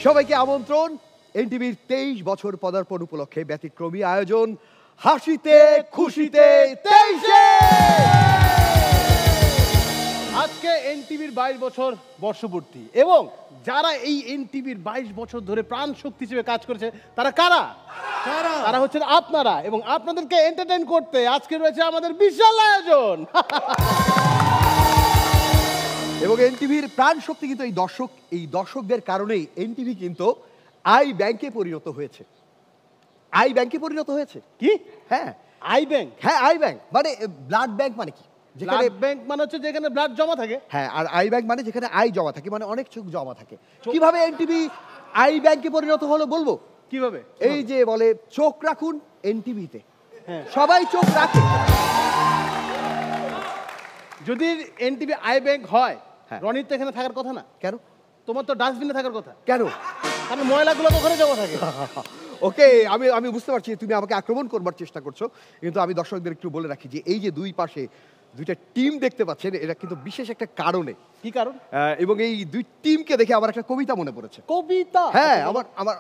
সবাইকে আমন্ত্রণ এনটিভির 23 বছর পদার্পণ উপলক্ষে ব্যতিক্রমী আয়োজন হাসিতে খুশিতে 23-এ। আজকে এনটিভির 22 বছর বর্ষপূর্তি এবং যারা এই এনটিভির 22 বছর ধরে প্রাণ শক্তি হিসেবে কাজ করেছে তারা কারা? তারা হচ্ছেন আপনারা, এবং আপনাদেরকে এন্টারটেইন করতে আজকে রয়েছে আমাদের বিশাল আয়োজন। এবং এনটিভির প্রাণ শক্তি কিন্তু এই দর্শকদের কারণেই এনটিভি কিন্তু আই ব্যাংকে পরিণত হয়েছে। আই ব্যাংকে পরিণত হয়েছে কি? হ্যাঁ, আই ব্যাংক। হ্যাঁ, আই ব্যাংক মানে ব্লাড ব্যাংক মানে কি? যেখানে ব্যাংক মানে হচ্ছে যেখানে ব্লাড জমা থাকে। হ্যাঁ, আর আই ব্যাংক মানে যেখানে আই জমা থাকে, মানে অনেক চোখ জমা থাকে। কিভাবে এনটিভি আই ব্যাংকে পরিণত হলো বলবো কিভাবে? এই যে বলে চোখ রাখুন এনটিভিতে, হ্যাঁ, সবাই চোখ রাখে। যদি এনটিভি আই ব্যাংক হয়, হ্যাঁ, রনির তো এখানে থাকার কথা না। কেন? তোমার তো ডাস্টবিনে থাকার কথা। কেন? কারণ ময়লাগুলো তো ওখানে জমা থাকে। ওকে, আমি বুঝতে পারছি তুমি আমাকে আক্রমণ করবার চেষ্টা করছো, কিন্তু আমি দর্শকদের একটু বলে রাখি যে এই যে দুই পাশে দুইটা টিম দেখতে পাচ্ছেন, এটা কিন্তু বিশেষ একটা কারণে। কি কারণ? এবং এই দুই টিমকে দেখে আমার একটা কবিতা মনে পড়েছে। কবিতা? হ্যাঁ,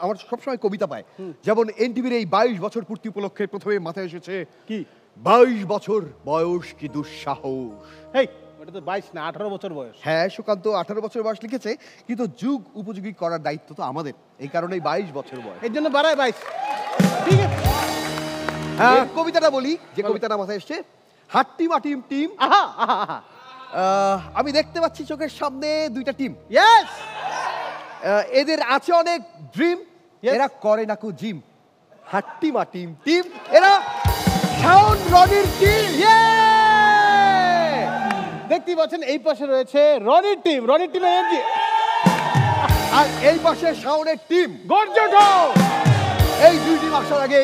আমার সবসময় কবিতা পায়। যেমন এনটিভির এই 22 বছর পূর্তি উপলক্ষে প্রথমে মাথায় এসেছে কি? 22 বছর বয়স কি দুঃসাহস। হেই, ওটা তো 22 না 18 বছর বয়স। হ্যাঁ, সুকান্ত 18 বছর বয়স লিখেছে, কিন্তু যুগ উপযোগী করার দায়িত্ব তো আমাদের, এই কারণেই 22 বছর বয়স। এর জন্য বাড়ায় 22। ঠিক আছে, হ্যাঁ, কবিতাটা বলি, যে কবিতাটা মাথায় এসছে। হাট্টি মাটিম টিম, আহা আহা আহা, আমি দেখতে পাচ্ছি চোখের সামনে দুইটা টিম। ইয়েস, এদের আছে অনেক ড্রিম, এরা করে না কো জিম। হাট্টি মাটিম টিম, এরা শাওন রনির টিম। দেখতেই পাচ্ছেন এই পাশে রয়েছে রনির টিম, রনির টিমের এনার্জি, আর এই পাশে শাওনের টিম। গর্জে ওঠো। এই দুই টিম আসার আগে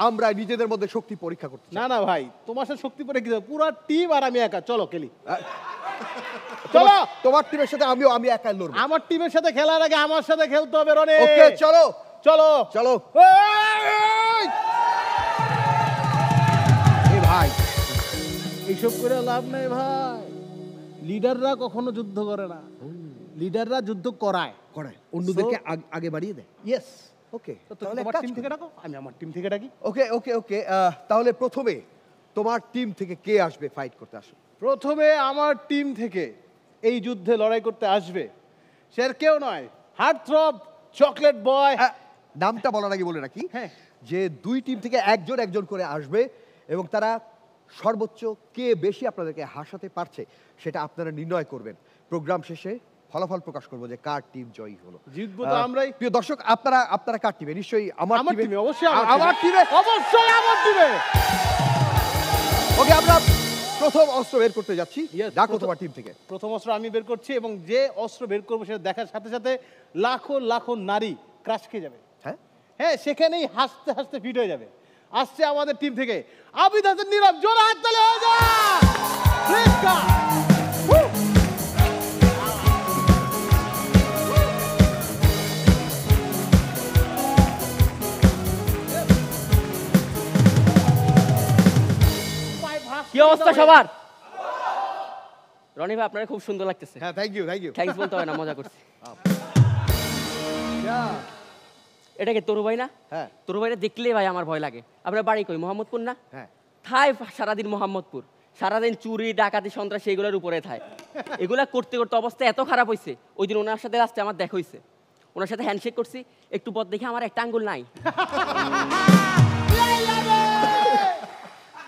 আমরা নিজেদের মধ্যে শক্তি পরীক্ষা করছি। না না ভাই, তোমার সাথে শক্তি পরে কি হবে? পুরো টিম আর আমি একা, চলো খেলি। চলো, তোমার টিমের সাথে আমি একাই লড়বো। আমার টিমের সাথে খেলার আগে আমার সাথে খেলতে হবে রনি। ওকে, চলো চলো চলো। এ ভাই, এইসব করে লাভ নাই ভাই। লিডাররা কখনো যুদ্ধ করে না, লিডাররা যুদ্ধ করায়। অন্যদেরকে আগে বাড়িয়ে দেয়। ইয়েস, ওকে, তাহলে তোমার টিম থেকে ডাকো, আমি আমার টিম থেকে ডাকি। ওকে ওকে ওকে, তাহলে প্রথমে তোমার টিম থেকে কে আসবে ফাইট করতে? আসো। প্রথমে আমার টিম থেকে এই যুদ্ধে লড়াই করতে আসবে সে আর কেউ নয়, হার্ট থ্রব চকলেট বয়। নামটা বলার আগে বলে রাখি, হ্যাঁ, যে দুই টিম থেকে একজন একজন করে আসবে এবং তারা সর্বোচ্চ কে বেশি আপনাদেরকে হাসাতে পারছে সেটা আপনারা নির্ণয় করবেন। প্রোগ্রাম শেষে ফলাফল প্রকাশ করবো যে কার টিম জয়ী হলো। জিতবো তো আমরাই। প্রিয় দর্শক, আপনারা কার টিমে? নিশ্চয়ই আমার টিমে। অবশ্যই আমার টিমে, অবশ্যই আমার টিমে। ওকে, আমরা প্রথম অস্ত্র বের করতে যাচ্ছি। ডাকো তোমার টিম থেকে। প্রথম অস্ত্র আমি বের করছি, এবং যে অস্ত্র বের করবো সেটা দেখার সাথে সাথে লাখো লাখো নারী ক্রাশ খেয়ে যাবে। হ্যাঁ হ্যাঁ, সেখানেই হাসতে হাসতে ফিট হয়ে যাবে। আসছে আমাদের টিম থেকে আবিদ হাসান নীরব, জোরে হাততালি হয়ে যা। কি অবস্থা সবার? রনি ভাই, আপনারা খুব সুন্দর লাগতেছে। হ্যাঁ, থ্যাংক ইউ। থ্যাঙ্কস বলতে হয় না, মজা করছি। এটা কি তরু ভাই না? হ্যাঁ, তরু ভাইরা দেখলেই ভাই আমার ভয় লাগে। আপনার বাড়ি কই? মোহাম্মদপুর না? হ্যাঁ। থাই সারাদিন মোহাম্মদপুর, সারাদিন চুরি ডাকাতি সন্ত্রাস এইগুলোর উপরে থায়। এগুলা করতে করতে অবস্থা এত খারাপ হয়েছে, ওই দিন ওনার সাথে রাস্তায় আমার দেখা হয়েছে, ওনার সাথে হ্যান্ডশেক করছি, একটু পর দেখে আমার একটা আঙ্গুল নাই।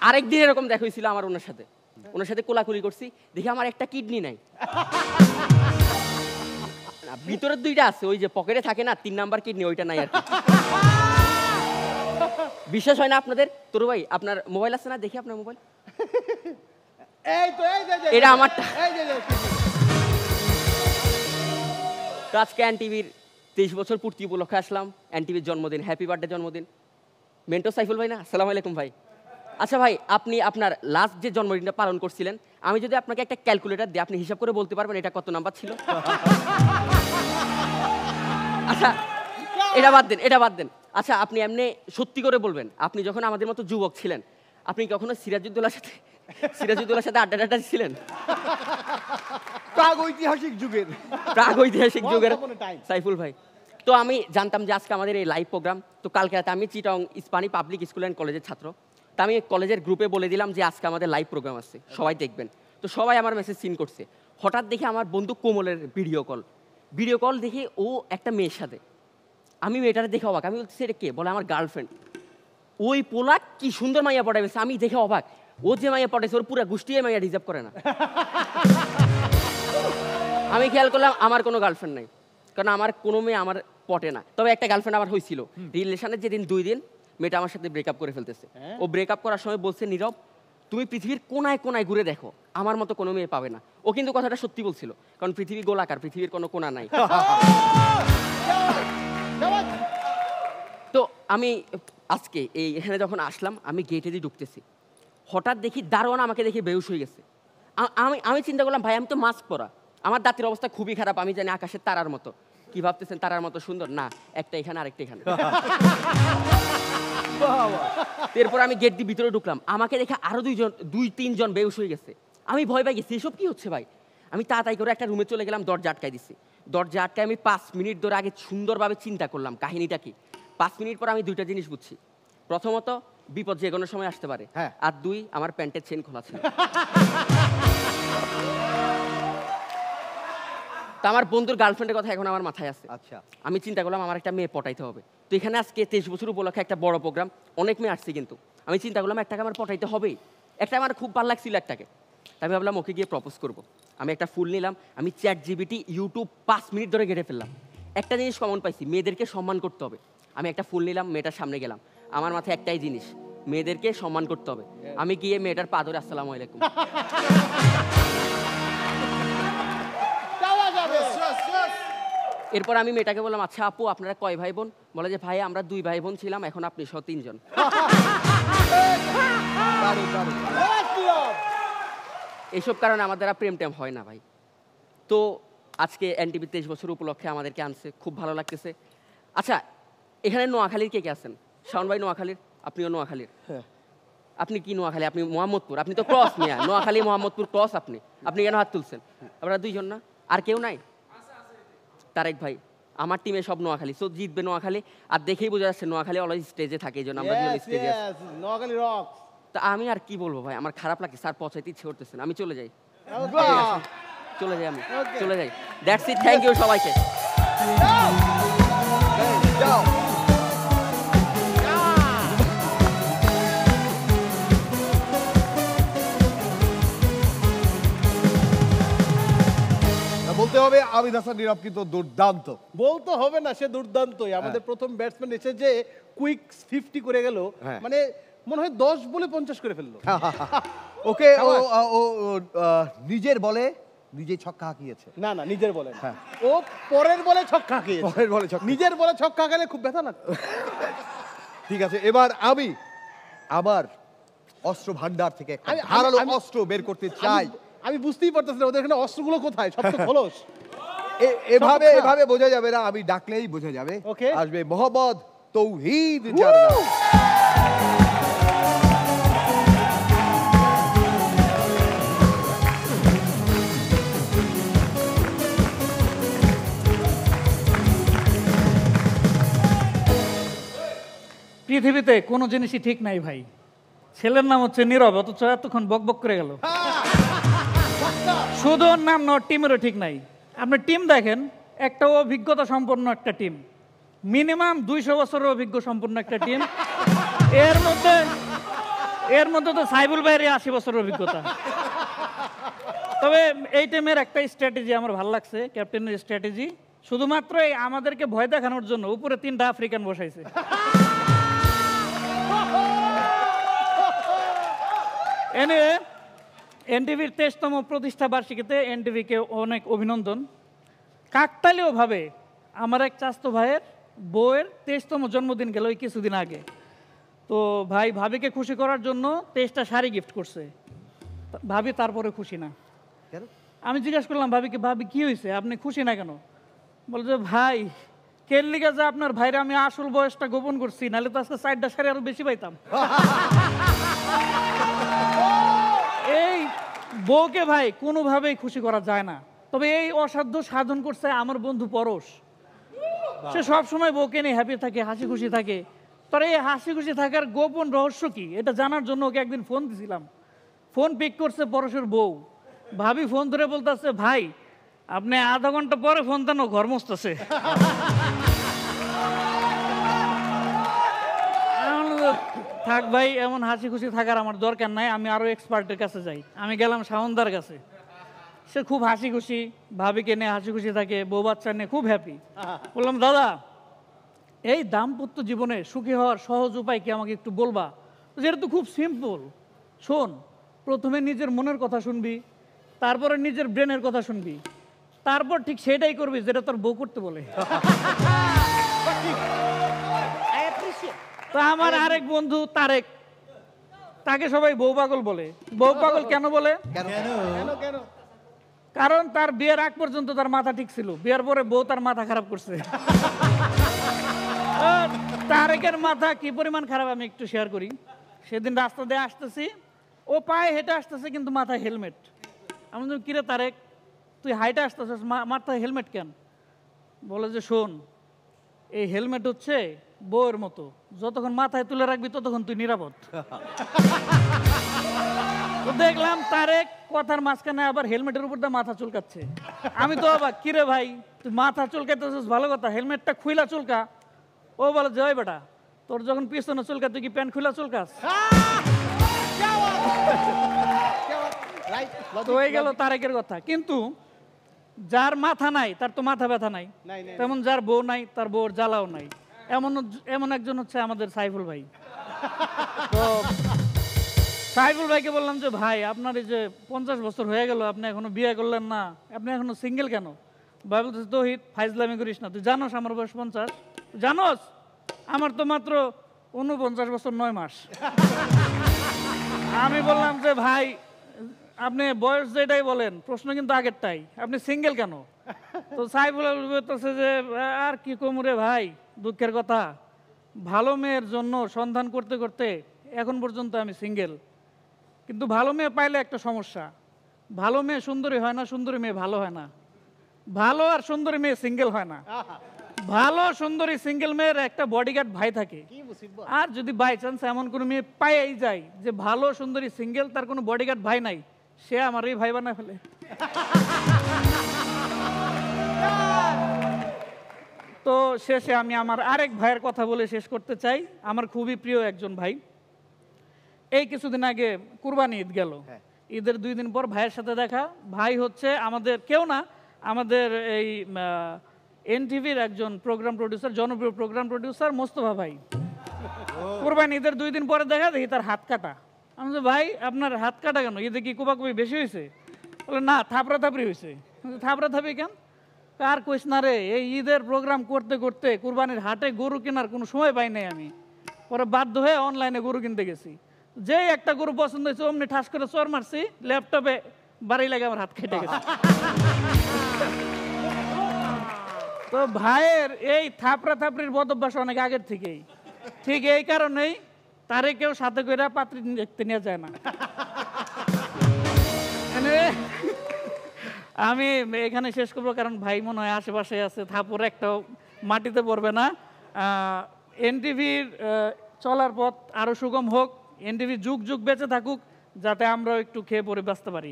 আরেকদিন এরকম দেখা হয়েছিল আমার ওনার সাথে, ওনার সাথে কোলাকুলি করছি, দেখি আমার একটা কিডনি নাই। না, ভিতরের দুইটা আছে, ওই যে পকেটে থাকে না 3 নাম্বার কিডনি, ওইটা নাই আর কি। বিশ্বাস হয় না আপনাদের? তোর ভাই আপনার মোবাইল আছে না? দেখি আপনার মোবাইল। এই তো এই যে এটা আমারটা। এই যে তো আজকে এনটিভির 23 বছর পূর্তি উপলক্ষে আসলাম। এনটিভির জন্মদিন, হ্যাপি বার্থডে জন্মদিন। মেন্টর সাইফুল ভাই না? আসসালামু আলাইকুম ভাই। আচ্ছা ভাই, আপনি আপনার লাস্ট যে জন্মদিনটা পালন করছিলেন, আমি যদি আপনাকে একটা ক্যালকুলেটর দিই, আপনি হিসাব করে বলতে পারবেন এটা কত নাম্বার ছিল? আচ্ছা এটা বাদ দেন। আচ্ছা আপনি এমনি সত্যি করে বলবেন, আপনি যখন আমাদের মতো যুবক ছিলেন, আপনি কখনো সিরাজউদ্দৌলার সাথে আড্ডা ছিলেন? প্রাগৈতিহাসিক যুগের সাইফুল ভাই। তো আমি জানতাম যে আজকে আমাদের এই লাইভ প্রোগ্রাম। তো কালকে রাতে আমি চিটং ইস্পানি পাবলিক স্কুল অ্যান্ড কলেজের ছাত্র। তা আমি কলেজের গ্রুপে বলে দিলাম যে আজকে আমাদের লাইভ প্রোগ্রাম আছে, সবাই দেখবেন। তো সবাই আমার মেসেজ সিন করছে। হঠাৎ দেখে আমার বন্ধু কোমলের ভিডিও কল দেখে ও একটা মেয়ের সাথে। আমি মেয়েটারে দেখে অবাক, আমি বলছি এটা কে? বলে আমার গার্লফ্রেন্ড। ওই পোলা কি সুন্দর মাইয়া পটাইছে, আমি দেখে অবাক। ও যে মাইয়া পটাইছে ওর পুরা গোষ্ঠী মাইয়া রিজার্ভ করে না। আমি খেয়াল করলাম আমার কোনো গার্লফ্রেন্ড নাই, কারণ আমার কোনো মেয়ে আমার পটে না। তবে একটা গার্লফ্রেন্ড আমার হয়েছিল রিলেশনের যেদিন 2 দিন, মেয়েটা আমার সাথে ব্রেকআপ করে ফেলতেছে। ও ব্রেকআপ করার সময় বলছে, নীরব তুমি পৃথিবীর কোনায় কোনায় ঘুরে দেখো, আমার মতো কোনো মেয়ে পাবে না। ও কিন্তু কথাটা সত্যি বলছিল, কারণ পৃথিবী গোলাকার, পৃথিবীর কোনো কোনা নাই। তো আমি আজকে এখানে যখন আসলাম, আমি গেটে দিয়ে ঢুকতেছি, হঠাৎ দেখি দারোয়ান আমাকে দেখে বেহুশ হয়ে গেছে। আমি চিন্তা করলাম, ভাই আমি তো মাস্ক পরা, আমার দাঁতের অবস্থা খুবই খারাপ, আমি জানি আকাশের তারার মতো। কি ভাবতেছেন তারার মতো সুন্দর? না, একটা এখানে আরেকটা এখানে। এরপর আমি গেট দিয়ে ভিতরে ঢুকলাম, আমাকে দেখে আরো 2-3 জন বেহুশ হয়ে গেছে। আমি ভয় পাই গেছি, এসব কি হচ্ছে ভাই? আমি তাড়াতাড়ি করে একটা রুমে চলে গেলাম, দরজা আটকাই দিছি। দরজা আটকায় আমি 5 মিনিট ধরে আগে সুন্দরভাবে চিন্তা করলাম কাহিনীটা কি। 5 মিনিট পর আমি 2টা জিনিস বুঝছি। প্রথমত, বিপদ যে কোনো সময় আসতে পারে, আর 2 আমার প্যান্টের চেন খোলা ছিল। তা আমার বন্ধুর গার্লফ্রেন্ডের কথা এখন আমার মাথায় আছে। আচ্ছা, আমি চিন্তা করলাম আমার একটা মেয়ে পটাইতে হবে। তো এখানে আজকে 23 বছর উপলক্ষে একটা বড় প্রোগ্রাম, অনেক মেয়ে আসছে, কিন্তু আমি চিন্তা করলাম একটাকে আমার পটাইতে হবেই। একটা আমার খুব ভালো লাগছিল একটাকে, তাই আমি ভাবলাম ওকে গিয়ে প্রপোজ করবো। আমি একটা ফুল নিলাম, আমি ChatGPT, ইউটিউব 5 মিনিট ধরে ঘেটে ফেললাম। একটা জিনিস কমন পাইছি, মেয়েদেরকে সম্মান করতে হবে। আমি একটা ফুল নিলাম, মেয়েটার সামনে গেলাম, আমার মাথায় একটাই জিনিস, মেয়েদেরকে সম্মান করতে হবে। আমি গিয়ে মেয়েটার পা ধরে আসসালামু আলাইকুম। এরপর আমি মেয়েটাকে বললাম, আচ্ছা আপু আপনারা কয় ভাই বোন? বলে যে ভাই আমরা 2 ভাই বোন ছিলাম, এখন আপনি সহ 3 জন। এইসব কারণে আমাদের আর প্রেম টেম হয় না ভাই। তো আজকে এনটিভি 23 বছর উপলক্ষে আমাদেরকে আনছে, খুব ভালো লাগতেছে। আচ্ছা এখানে নোয়াখালীর কে কে আছেন? শাওন ভাই নোয়াখালীর, আপনিও নোয়াখালীর। আপনি কি নোয়াখালী? আপনি মোহাম্মদপুর, আপনি তো ক্রস মিয়া, নোয়াখালী মোহাম্মদপুর ক্রস। আপনি কেন হাত তুলছেন? আপনারা 2 জন না? আর কেউ নাই? তারেক ভাই, আমার টিমে সব নোয়াখালী, সো জিতবে নোয়াখালী। আর দেখেই বোঝা যাচ্ছে নোয়াখালী অলওয়েজ স্টেজে থাকে, এই জন্য আমরা স্টেজে আছি। নোয়াখালী রক্স। তা আমি আর কি বলবো ভাই, আমার খারাপ লাগে, স্যার পৌঁছাইতে ইচ্ছে করতেছে না, আমি চলে যাই। আমি চলে যাই। দ্যাটস ইট, থ্যাংক ইউ সবাইকে। বলতে হবে আবিদ হাসান নীরব কিন্তু দুর্দান্ত। বলতে হবে না, সে দুর্দান্তই। আমাদের প্রথম ব্যাটসম্যান এসে যে কুইক 50 করে গেল, মানে মনে হয় 10 বলে 50 করে ফেললো। ওকে ও নিজের বলে নিজে ছক্কা হাঁকিয়েছে। না না, নিজের বলে না, ও পরের বলে ছক্কা হাঁকিয়েছে। পরের বলে ছক্কা, নিজের বলে ছক্কা হাঁকালে খুব ব্যথা লাগতো। ঠিক আছে, এবার আমি আমার অস্ত্র ভান্ডার থেকে ধারালো অস্ত্র বের করতে চাই। আমি বুঝতেই পারতেছি না ওদের এখানে অস্ত্রগুলো কোথায়, সব তো খোলস। এভাবে বোঝা যাবে না, আমি ডাকলেই বোঝা যাবে। আসবে মোহাম্মদ তৌহিদ জারনা। পৃথিবীতে কোনো জিনিসই ঠিক নাই ভাই। ছেলের নাম হচ্ছে নীরব, অথচ এতক্ষণ বক বক করে গেল। শুধু ওর নাম না, টিমেরও ঠিক নাই। আপনি টিম দেখেন, একটা অভিজ্ঞতা সম্পন্ন একটা টিম, মিনিমাম 200 বছরের অভিজ্ঞ সম্পন্ন একটা টিম। এর মধ্যে তো সাইবুল ভাইয়ের 80 বছরের অভিজ্ঞতা। তবে এই টিমের একটা স্ট্র্যাটেজি আমার ভালো লাগছে, ক্যাপ্টেনের স্ট্র্যাটেজি। শুধুমাত্র এই আমাদেরকে ভয় দেখানোর জন্য উপরে 3টা আফ্রিকান বসাইছে। এনিওয়ে, এনটিভির 23তম প্রতিষ্ঠা বার্ষিকীতে এনটিভিকে অনেক অভিনন্দন। কাকতালীয়ভাবে আমার এক চাচাতো ভাইয়ের বউয়ের 23তম জন্মদিন গেল এই কিছুদিন আগে। তো ভাই ভাবিকে খুশি করার জন্য 23টা শাড়ি গিফট করছে। ভাবি তারপরে খুশি না। কেন? আমি জিজ্ঞেস করলাম ভাবিকে, ভাবি কি হয়েছে, আপনি খুশি না কেন? বলে যে ভাই কেল্লিগা যে আপনার ভাইরে আমি আসল বয়সটা গোপন করছি, নাহলে তো আজকে 4টা শাড়ি আরো বেশি পাইতাম। এই বউকে ভাই কোনোভাবেই খুশি করা যায় না। তবে এই অসাধ্য সাধন করছে আমার বন্ধু পরশ। সে সবসময় বউকে নিয়ে হ্যাপি থাকে, হাসি খুশি থাকে। তোর এই হাসি খুশি থাকার গোপন রহস্য কি, এটা জানার জন্য ওকে একদিন ফোন দিছিলাম। ফোন পিক করছে পরশের বউ। ভাবি ফোন ধরে বলতেছে, ভাই আপনি আধা ঘন্টা পরে ফোন দেন, ঘর মুছতেছে। থাক ভাই, এমন হাসি খুশি থাকার আমার দরকার নাই, আমি আরো এক্সপার্টের কাছে যাই। আমি গেলাম শাওনদার কাছে। সে খুব হাসি খুশি, ভাবিকে নিয়ে হাসি খুশি থাকে, বউ বাচ্চা নিয়ে খুব হ্যাপি। বললাম, দাদা এই দাম্পত্য জীবনে সুখী হওয়ার সহজ উপায় কি আমাকে একটু বলবা? যেটা তো খুব সিম্পল। শোন, প্রথমে নিজের মনের কথা শুনবি, তারপরে নিজের ব্রেনের কথা শুনবি, তারপর ঠিক সেটাই করবি যেটা তোর বউ করতে বলে। তো আমার আরেক বন্ধু তারেক, তাকে সবাই বউ পাগল বলে। বউ পাগল কেন বলে? কারণ তার বিয়ের আগ পর্যন্ত তার মাথা ঠিক ছিল, বিয়ের পরে বউ তার মাথা খারাপ করছে। তারেকের মাথা কি পরিমাণ খারাপ আমি একটু শেয়ার করি। সেদিন রাস্তা দিয়ে আসতেছি, ও পায়ে হেঁটে আসতেছে কিন্তু মাথায় হেলমেট। আমি বললাম, কিরে তারেক তুই হাইটে আসতেছিস, মাথায় হেলমেট কেন? বলে যে শোন, এই হেলমেট হচ্ছে বউয়ের মতো, যতক্ষণ মাথায় তুলে রাখবি ততক্ষণ তুই নিরাপদ। তো দেখলাম তারেক কথার মাঝখানে আবার হেলমেটের উপর দিয়ে মাথা চুলকাচ্ছে। আমি তো অবাক, কিরে ভাই তুই মাথা চুলকাইতেছিস ভালো কথা, হেলমেটটা খুইলা চুলকা। ও বলে, জয় বেটা, তোর যখন পিছনে চুলকা তুই কি প্যান্ট খুলা চুলকাস? তো হয়ে গেল তারেকের কথা। কিন্তু যার মাথা নাই তার তো মাথা ব্যথা নাই, তেমন যার বউ নাই তার বউর জ্বালাও নাই। এমন একজন হচ্ছে আমাদের সাইফুল ভাই। তো সাইফুল ভাইকে বললাম যে ভাই আপনার এই যে 50 বছর হয়ে গেল, আপনি এখনো বিয়ে করলেন না, আপনি এখনো সিঙ্গেল কেন? ভাই বলতেছে, তৌহিদ ফাইজলামি করিস না, তুই জানোস আমার বয়স 50? জানোস আমার তো মাত্র 49 বছর 9 মাস। আমি বললাম যে ভাই আপনি বয়স যেটাই বলেন, প্রশ্ন কিন্তু আগেরটাই, আপনি সিঙ্গেল কেন? তো সাইফুল বলতেছে যে আর কি কমুরে ভাই, দুঃখের কথা, ভালো মেয়ের জন্য সন্ধান করতে করতে এখন পর্যন্ত আমি সিঙ্গেল। কিন্তু ভালো মেয়ে পাইলে একটা সমস্যা, ভালো মেয়ে সুন্দরী হয় না, সুন্দরী মেয়ে ভালো হয় না, ভালো আর সুন্দরী মেয়ে সিঙ্গেল হয় না। ভালো সুন্দরী সিঙ্গেল মেয়ের একটা বডিগার্ড ভাই থাকে। আর যদি বাই চান্স এমন কোনো মেয়ে পাইয়াই যায় যে ভালো সুন্দরী সিঙ্গেল, তার কোনো বডিগার্ড ভাই নাই, সে আমার এই ভাই বানায় ফেলে। তো শেষে আমি আমার আরেক ভাইয়ের কথা বলে শেষ করতে চাই। আমার খুবই প্রিয় একজন ভাই, এই কিছুদিন আগে কুরবানি ঈদ গেল, ঈদের 2 দিন পর ভাইয়ের সাথে দেখা। ভাই হচ্ছে আমাদের কেউ না, আমাদের এই এনটিভির একজন প্রোগ্রাম প্রডিউসার, জনপ্রিয় প্রোগ্রাম প্রডিউসার মোস্তফা ভাই। কুরবানি ঈদের 2 দিন পরে দেখা দেখি তার হাত কাটা। আমি বলছি, ভাই আপনার হাত কাটা কেন, ঈদে কি কোপাকুপি বেশি হয়েছে? বলে না, থাপড়া থাপড়ি হয়েছে। থাপড়া থাপড়ি কেন? আর কইস না রে, এই ঈদের প্রোগ্রাম করতে করতে কুরবানির হাটে গরু কেনার কোনো সময় পাই নাই আমি। পরে বাধ্য হয়ে অনলাইনে গরু কিনতে গেছি, যে একটা গরু পছন্দ হয়েছে অমনি ঠাস করে চর মারছি, ল্যাপটপে বাড়ি লাগে আমার হাত কেটে গেছে। তো ভাইয়ের এই থাপড়া থাপড়ির বদভ্যাস অনেক আগের থেকেই। ঠিক এই কারণেই তারে কেউ সাথে করে পাত্রী দেখতে নিয়ে যায় না। আমি এখানে শেষ করবো, কারণ ভাই মনে হয় আশেপাশে আছে, থাপড় একটাও মাটিতে পড়বে না। এনটিভির চলার পথ আরো সুগম হোক, এনটিভি যুগ যুগ বেঁচে থাকুক, যাতে আমরাও একটু খেয়ে পরে বাঁচতে পারি।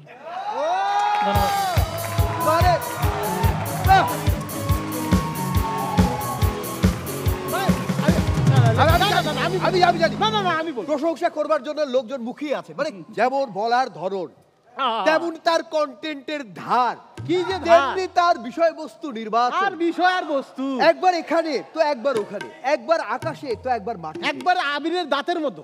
আমি জানি, প্রশংসা করবার জন্য লোকজন মুখিয়ে আছে, মানে যেমন বলার ধরন, তেমন তার কন্টেন্টের ধার, কি যে ধার। তেমনি তার বিষয়বস্তু নির্বাচন। আর বিষয় আর বস্তু, একবার এখানে তো একবার ওখানে, একবার আকাশে তো একবার মাঠে, একবার আবিরের দাঁতের মতো।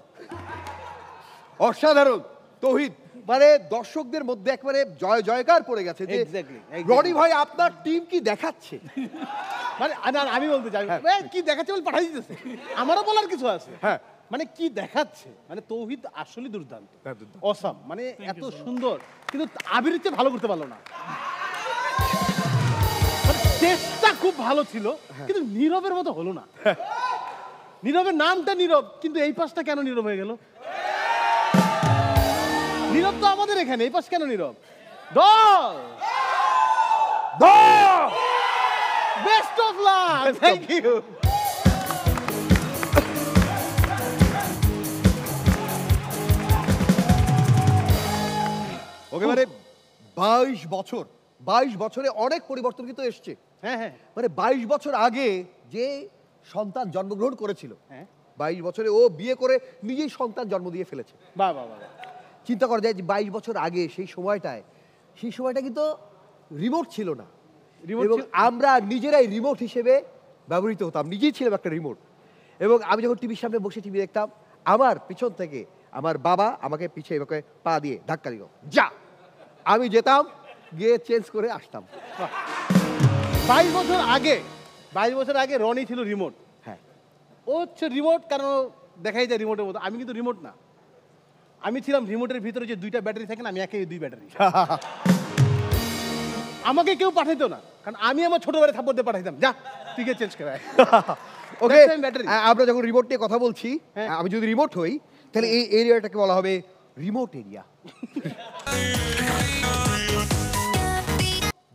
অসাধারণ তৌহিদ, মানে দর্শকদের মধ্যে একবারে জয় জয়কার পড়ে গেছে যে Exactly. রনি ভাই আপনার টিম কি দেখাচ্ছে। মানে আমি বলতে চাই কি দেখাচ্ছে বলে পাঠাই দিতেছে, আমারও বলার কিছু আছে। হ্যাঁ। মানে কি দেখাচ্ছে, মানে তৌহিদ আসলে দুর্দান্ত, অসাম, মানে এত সুন্দর, কিন্তু আবির চেয়ে ভালো করতে পারলো না। মানে চেষ্টা খুব ভালো ছিল, কিন্তু নীরবের মতো হলো না। নীরবের নামটা নীরব, কিন্তু এই পাশটা কেন নীরব হয়ে গেল? নীরব তো আমাদের এখানে, এই পাশ কেন নীরব? দল best of luck, thank you. Okay, মানে 22 বছরে অনেক পরিবর্তন কিন্তু এসছে। হ্যাঁ হ্যাঁ মানে 22 বছর আগে যে সন্তান জন্মগ্রহণ করেছিল, হ্যাঁ 22 বছরে ও বিয়ে করে নিজেই সন্তান জন্ম দিয়ে ফেলেছে। বাহ বাহ বাহ। চিন্তা করা যায় যে 22 বছর আগে সেই সময়টা কিন্তু রিমোট ছিল না, Remote এবং ছিল- আমরা নিজেরাই রিমোট হিসেবে ব্যবহৃত হতাম, নিজেই ছিলাম একটা রিমোট। এবং আমি যখন টিভির সামনে বসে টিভি দেখতাম, আমার পিছন থেকে আমার বাবা আমাকে পিছিয়ে এভাবে পা দিয়ে ধাক্কা দিল, যা, আমি যেতাম, গিয়ে চেঞ্জ করে আসতাম। 22 বছর আগে রনি ছিল রিমোট। হ্যাঁ, ও হচ্ছে রিমোট, কারণ ও দেখাই যায় রিমোটের মতো। আমি কিন্তু রিমোট না, আমি ছিলাম রিমোটের ভিতরে যে 2টা ব্যাটারি থাকে না, আমি একে 2 ব্যাটারি। আমাকে কেউ পাঠাইতো না, কারণ আমি আমার ছোট ভাইয়ের থাপ্পড় দিয়ে পাঠাইতাম, যা তুই গিয়ে চেঞ্জ করে আয়। ওকে, That's time battery. আমরা যখন রিমোট নিয়ে কথা বলছি, হ্যাঁ। আমি যদি রিমোট হই তাহলে এই এরিয়াটাকে বলা হবে রিমোট এরিয়া।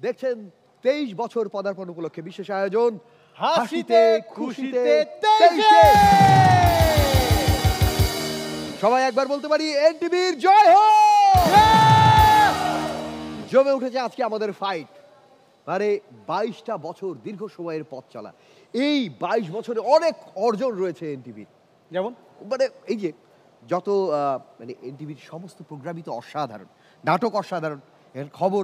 দেখছেন 23 বছর পদার্পণ উপলক্ষে বিশেষ আয়োজন হাসিতে খুশিতে 23-এ। সবাই একবার বলতে পারি এনটিভির জয় হোক। জমে উঠেছে আজকে আমাদের ফাইট। মানে 22টা বছর দীর্ঘ সময়ের পথ চলা, এই 22 বছরে অনেক অর্জন রয়েছে এনটিভির। যেমন মানে এই যে যত মানে এনটিভির সমস্ত প্রোগ্রামই তো অসাধারণ, নাটক অসাধারণ, এর খবর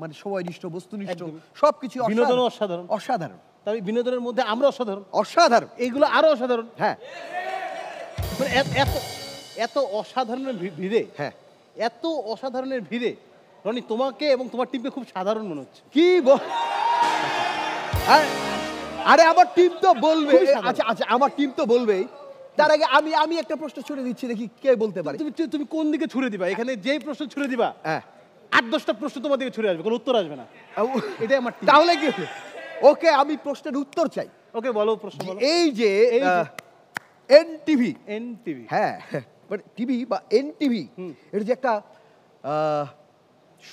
মানে সময়নিষ্ঠ, বস্তুনিষ্ঠ, একদমই। সবকিছু বিনোদনও অসাধারণ। অসাধারণ তবে বিনোদনের মধ্যে আমরা অসাধারণ, অসাধারণ। এইগুলো আরো অসাধারণ। হ্যাঁ মানে এত অসাধারণের ভিড়ে, হ্যাঁ, এত অসাধারণের ভিড়ে রনি তোমাকে এবং তোমার টিমকে খুব সাধারণ মনে হচ্ছে। কি আরে আমার টিম তো বলবে। খুবই সাধারণ। আচ্ছা আচ্ছা, আমার টিম তো বলবেই। তার আগে আমি একটা প্রশ্ন ছুড়ে দিচ্ছি, দেখি কে বলতে পারে। তুমি কোন দিকে ছুড়ে দিবা? এখানে যেই প্রশ্ন ছুড়ে দিবা, হ্যাঁ, 8-10টা প্রশ্ন তোমার দিকে ছুড়ে আসবে, কোনো উত্তর আসবে না। এটাই আমার team। তাহলে কি হলো? ওকে, আমি প্রশ্নের উত্তর চাই। ওকে বলো, প্রশ্ন বলো। এই যে এই যে এনটিভি, এনটিভি, হ্যাঁ মানে টিভি বা এনটিভি, এটা যে একটা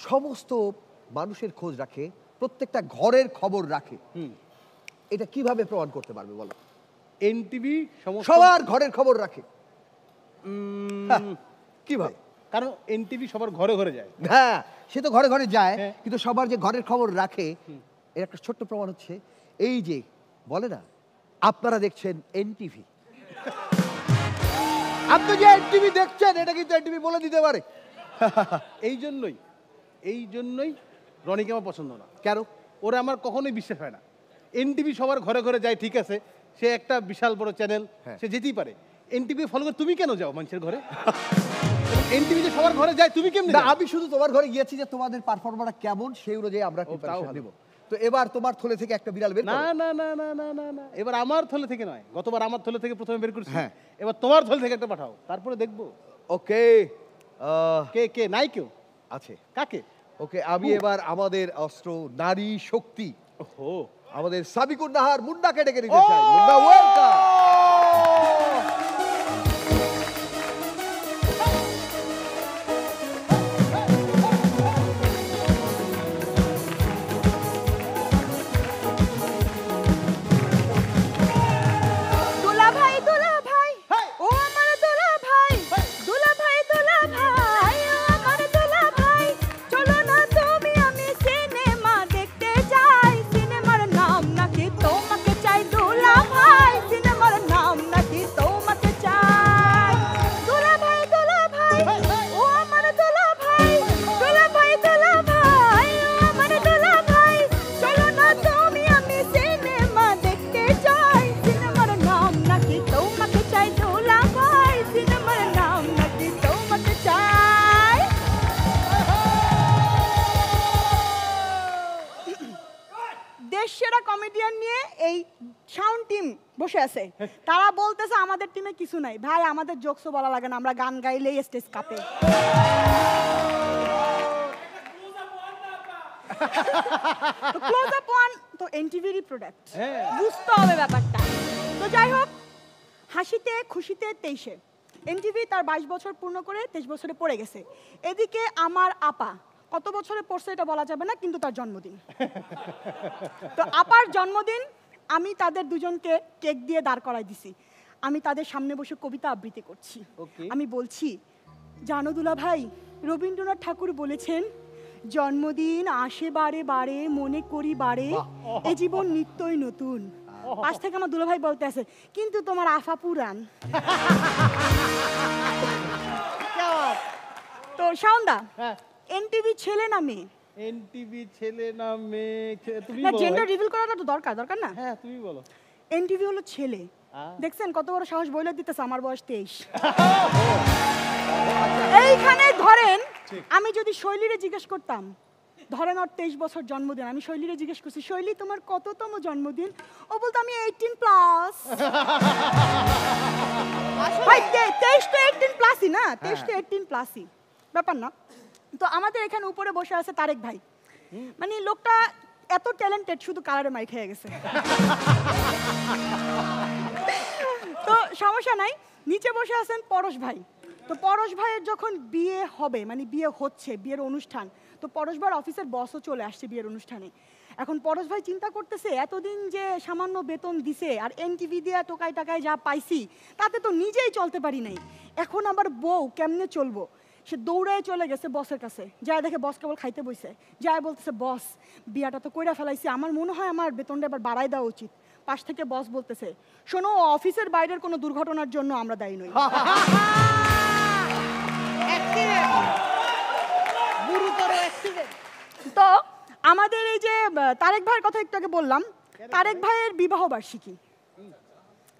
সমস্ত মানুষের খোঁজ রাখে, প্রত্যেকটা ঘরের খবর রাখে, এটা কিভাবে প্রমাণ করতে পারবে বলো? এনটিভি সবার ঘরের খবর রাখে হ্যাঁ, কিভাবে? কারণ এনটিভি সবার ঘরে ঘরে যায়। হ্যাঁ, সে তো ঘরে ঘরে যায়, হ্যাঁ। কিন্তু সবার যে ঘরের খবর রাখে এর একটা ছোট্ট প্রমাণ হচ্ছে এই যে বলে না, আপনারা দেখছেন এনটিভি। আপনি যে এনটিভি দেখছেন, এটা কিন্তু এনটিভি বলে দিতে পারে। এই জন্যই রনিকে আমার পছন্দ না। কেন? ওরা আমার কখনোই বিশ্বাস হয় না। এনটিভি সবার ঘরে ঘরে যায়, ঠিক আছে, সে একটা বিশাল বড় চ্যানেল, হ্যাঁ। সে যেতেই পারে। এনটিভি ফলো করে তুমি কেন যাও মানুষের ঘরে? এনটিভি যে সবার ঘরে যায়, তুমি কেমনে না, যাও? আমি শুধু তোমার ঘরে গিয়েছি যে তোমাদের পারফরম্যান্স কেমন সেই অনুযায়ী আমরা তাও প্রিপারেশন ভালো। নেব। তো এবার তোমার থলে থেকে একটা বিড়াল বের না করো। না না না না না না, এবার আমার থলে থেকে নয়, গতবার আমার থলে থেকে প্রথমে বের করছি, হ্যাঁ। এবার তোমার থলে থেকে একটা পাঠাও, তারপরে দেখবো ওকে, কে কে নাই কেউ আছে। কাকে। ওকে, আমি এবার আমাদের অস্ত্র নারী শক্তি, ওহো, আমাদের সাবিকুন নাহার মুন্নাকে ডেকে নিতে চাই। মুন্না, ওয়েলকাম। দুলা ভাই ও আমার দুলা ভাই, দুলা ভাই ও আমার দুলা ভাই, চলো না তুমি আমি সিনেমা দেখতে যাই, সিনেমার নাম নাকি তোমাকে চাই দুলা ভাই, সিনেমার নাম নাকি দেশ সেরা কমেডিয়ান নিয়ে এই সাউন্ড টিম বসে আছে, তারা বলতেছে আমাদের টিমে কিছু নাই। ভাই আমাদের জোকসও বলা লাগে না, আমরা গান গাইলেই স্টেজ কাঁপে। ক্লোজ আপ ওয়ান তো এনটিভিরই প্রোডাক্ট, বুঝতে হবে ব্যাপারটা। তো যাই হোক, হাসিতে খুশিতে 23-এ এনটিভি তার 22 বছর পূর্ণ করে 23 বছরে পড়ে গেছে। এদিকে আমার আপা কত বছরে পড়ছে এটা বলা যাবে না, কিন্তু তার জন্মদিন। তো আপার জন্মদিন আমি তাদের দুজনকে কেক দিয়ে দাঁড় করাই দিছি। আমি তাদের সামনে বসে কবিতা আবৃত্তি করছি। আমি বলছি, জানো দুলা ভাই, রবীন্দ্রনাথ ঠাকুর বলেছেন, জন্মদিন আসে বারে বারে, মনে করি বারে, এ জীবন নিত্যই নতুন। পাশ থেকে আমার দুলা ভাই বলতে আছে, কিন্তু তোমার আফা পুরান। তো শাওনদা, এনটিভি ছেলে না মেয়ে? এনটিভি ছেলে না মেয়ে? তুমি না, বলো জেন্ডার ভাই। রিভিল করাটা তো দরকার না? হ্যাঁ তুমি বলো। এনটিভি হলো ছেলে। দেখছেন কত বড় সাহস বলে দিতেছে, আমার বয়স 23। এইখানে ধরেন আমি যদি শৈলীরে জিজ্ঞেস করতাম, ধরেন ওর 23 বছর জন্মদিন, আমি শৈলীরে জিজ্ঞেস করছি, শৈলী তোমার কততম জন্মদিন? ও বলতো আমি 18+। ভাই 23 তো 18+ই না, 23 তো 18+ই, ব্যাপার না। তো আমাদের এখানে উপরে বসে আছে তারেক ভাই, মানে লোকটা এত ট্যালেন্টেড, শুধু কালারে মাই খেয়ে গেছে। তো সমস্যা নাই, নিচে বসে আছেন পরশ ভাই। তো পরশ ভাইয়ের যখন বিয়ে হবে, মানে বিয়ে হচ্ছে, বিয়ের অনুষ্ঠান, তো পরশ ভাইয়ের অফিসের বসও চলে আসছে বিয়ের অনুষ্ঠানে। এখন পরশ ভাই চিন্তা করতেছে, এতদিন যে সামান্য বেতন দিছে আর এনটিভি দিয়ে টোকায় টাকায় যা পাইছি, তাতে তো নিজেই চলতে পারি নাই, এখন আবার বউ কেমনে চলবো? সে দৌড়ায় চলে গেছে বসের কাছে, যায় দেখে বস কেবল খাইতে বইছে, যায় বলতেছে, বস বিয়াটা তো কইরা ফেলাইছি, আমার মনে হয় আমার বেতনটা এবার বাড়াই দেওয়া উচিত। পাশ থেকে বস বলতেছে, শোনো, অফিসের বাইরের কোনো দুর্ঘটনার জন্য আমরা দায়ী নই। তো আমাদের এই যে তারেক ভাইয়ের কথা একটু আগে বললাম, তারেক ভাইয়ের বিবাহ বার্ষিকী,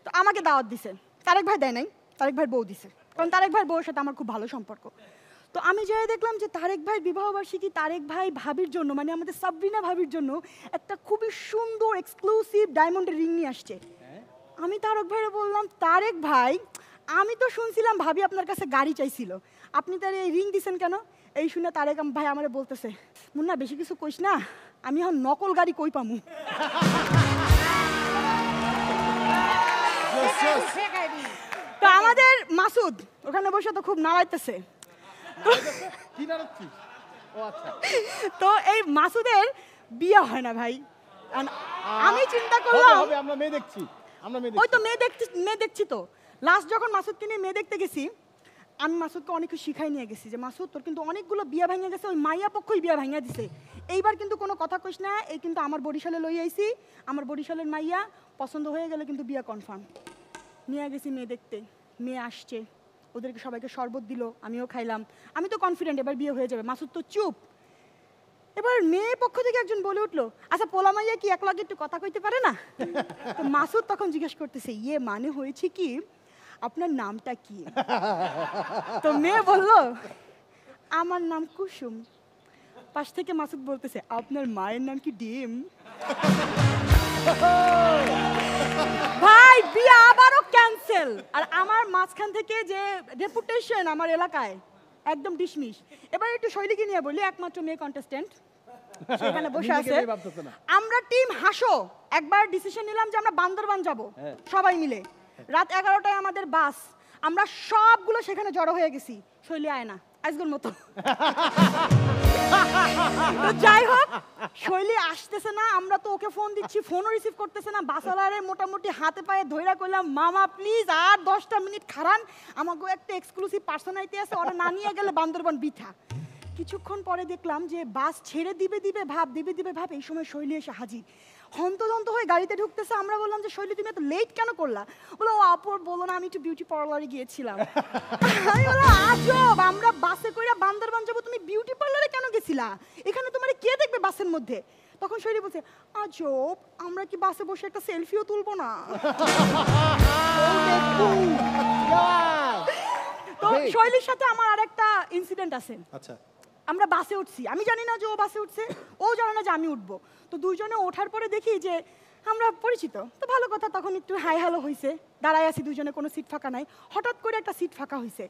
তো আমাকে দাওয়াত দিছে। তারেক ভাই দেয় নাই, তারেক ভাইয়ের বউ দিছে, কারণ তারেক ভাইয়ের বউয়ের সাথে আমার খুব ভালো সম্পর্ক। তো আমি যাই দেখলাম যে তারেক ভাইয়ের বিবাহ বার্ষিকী, তারেক ভাই ভাবির জন্য, মানে আমাদের সাবরিনা ভাবির জন্য একটা খুবই সুন্দর এক্সক্লুসিভ ডায়মন্ডের রিং নিয়ে আসছে। আমি তারেক ভাইরে বললাম, তারেক ভাই, আমি তো শুনছিলাম ভাবি আপনার কাছে গাড়ি চাইছিল, আপনি তার এই রিং দিছেন কেন? এই শুনে তারেক ভাই আমারে বলতেছে, মুন্না বেশি কিছু কইস না, আমি এখন নকল গাড়ি কই পামু। তো আমাদের মাসুদ ওখানে বসে তো খুব নাড়াইতেছে। কি নাড়াচ্ছিস? ও আচ্ছা। তো এই মাসুদের বিয়ে হয় না ভাই, আমি চিন্তা করলাম, হবে, আমরা মেয়ে দেখছি, আমরা মেয়ে ওই দেখছি। তো মেয়ে দেখছি। তো লাস্ট যখন মাসুদকে নিয়ে মেয়ে দেখতে গেছি, আমি মাসুদকে অনেক কিছু শিখাই নিয়ে গেছি যে, মাসুদ তোর কিন্তু অনেকগুলো বিয়ে ভেঙে গেছে, ওই মাইয়া পক্ষই বিয়ে ভেঙে দিছে, এইবার কিন্তু কোনো কথা কইস না, এই কিন্তু আমার বরিশালে লই আইছি, আমার বরিশালের মাইয়া, পছন্দ হয়ে গেলে কিন্তু বিয়ে কনফার্ম। নিয়ে গেছি মেয়ে দেখতে, মেয়ে আসছে, ওদেরকে সবাইকে শরবত দিল, আমিও খাইলাম, আমি তো কনফিডেন্ট এবার বিয়ে হয়ে যাবে। মাসুদ তো চুপ। এবার মেয়ে পক্ষ থেকে একজন বলে উঠলো, আচ্ছা পোলা মাইয়া কি এক লগে একটু কথা কইতে পারে না? তো মাসুদ তখন জিজ্ঞেস করতেছে, ইয়ে মানে হয়েছে কি, আপনার নামটা কি? তো মেয়ে বলল, আমার নাম কুসুম। পাশ থেকে মাসুদ বলতেছে, আপনার মায়ের নাম কি ডিম? ভাই বিয়ে আবারও ক্যান্সেল, আর আমার মাঝখান থেকে যে রেপুটেশন আমার এলাকায় একদম ডিসমিস। এবার একটু শৈলীকে নিয়ে বলি, একমাত্র মেয়ে কন্টেস্ট্যান্ট সেখানে বসে আছে। আমরা টিম হাসো একবার ডিসিশন নিলাম যে আমরা বান্দরবান যাব সবাই মিলে, রাত 11টায় আমাদের বাস, আমরা সবগুলো সেখানে জড়ো হয়ে গেছি। শৈলী আয় না আজকের মতো। তো যাই হোক, শৈলী আসতেছে না, আমরা তো ওকে ফোন দিচ্ছি, ফোনও রিসিভ করতেছে না। বাসালারে মোটামুটি হাতে পায়ে ধইরা কইলাম, মামা প্লিজ আর 10টা মিনিট খারান, আমাকে একটা এক্সক্লুসিভ পার্সোনালিটি আছে, ওরা না নিয়ে গেলে বান্দরবান বিথা। কিছুক্ষণ পরে দেখলাম যে বাস ছেড়ে দিবে ভাব, এই সময় শৈলী এসে হাজির, হন্তদন্ত হয়ে গাড়িতে ঢুকতেছে। আমরা বললাম যে শৈলী তুমি এত লেট কেন করলা? বলো, ও আপর বলো না, আমি একটু বিউটি পার্লারে গিয়েছিলাম। আমি বললাম, আজব, আমরা বাসে কইরা বান্দরবান যাবো, তুমি বিউটি পার্লারে কেন গেছিলা? এখানে তোমার কে দেখবে বাসের মধ্যে? তখন শৈলী বলছে, আজব, আমরা কি বাসে বসে একটা সেলফিও তুলবো না? তো শৈলীর সাথে আমার আরেকটা ইনসিডেন্ট আছে। আচ্ছা। আমরা বাসে উঠছি, আমি জানি না যে ও বাসে উঠছে, ও জানে না যে আমি উঠবো। তো দুইজনে ওঠার পরে দেখি যে আমরা পরিচিত, তো ভালো কথা, তখন একটু হাই হ্যালো হয়েছে, দাঁড়ায় আছি দুজনে, কোনো সিট ফাঁকা নাই। হঠাৎ করে একটা সিট ফাঁকা হয়েছে,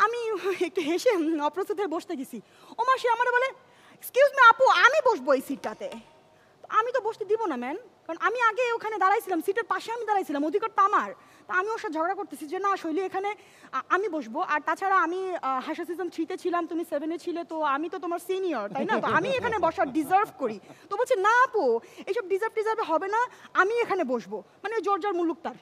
আমি একটু হেসে অপ্রস্তুত হয়ে বসতে গেছি। ও মাসি আমার বলে, এক্সকিউজ মি আপু, আমি বসবো এই সিটটাতে। আমি তো বসতে দিব না ম্যান, কারণ আমি আগে ওখানে দাঁড়াইছিলাম, সিটের পাশে আমি দাঁড়াইছিলাম, অধিকার তো আমার। তা আমি ওর সাথে ঝগড়া করতেছি যে না শৈলী এখানে আমি বসবো, আর তাছাড়া আমি হাসা সিজন 3-তে ছিলাম, তুমি 7-এ ছিলে, তো আমি তো তোমার সিনিয়র, তাই না? তো আমি এখানে বসার ডিজার্ভ করি। তো বলছে না আপু, এইসব ডিজার্ভ হবে না, আমি এখানে বসবো, মানে জোর জোর মুলুক তার।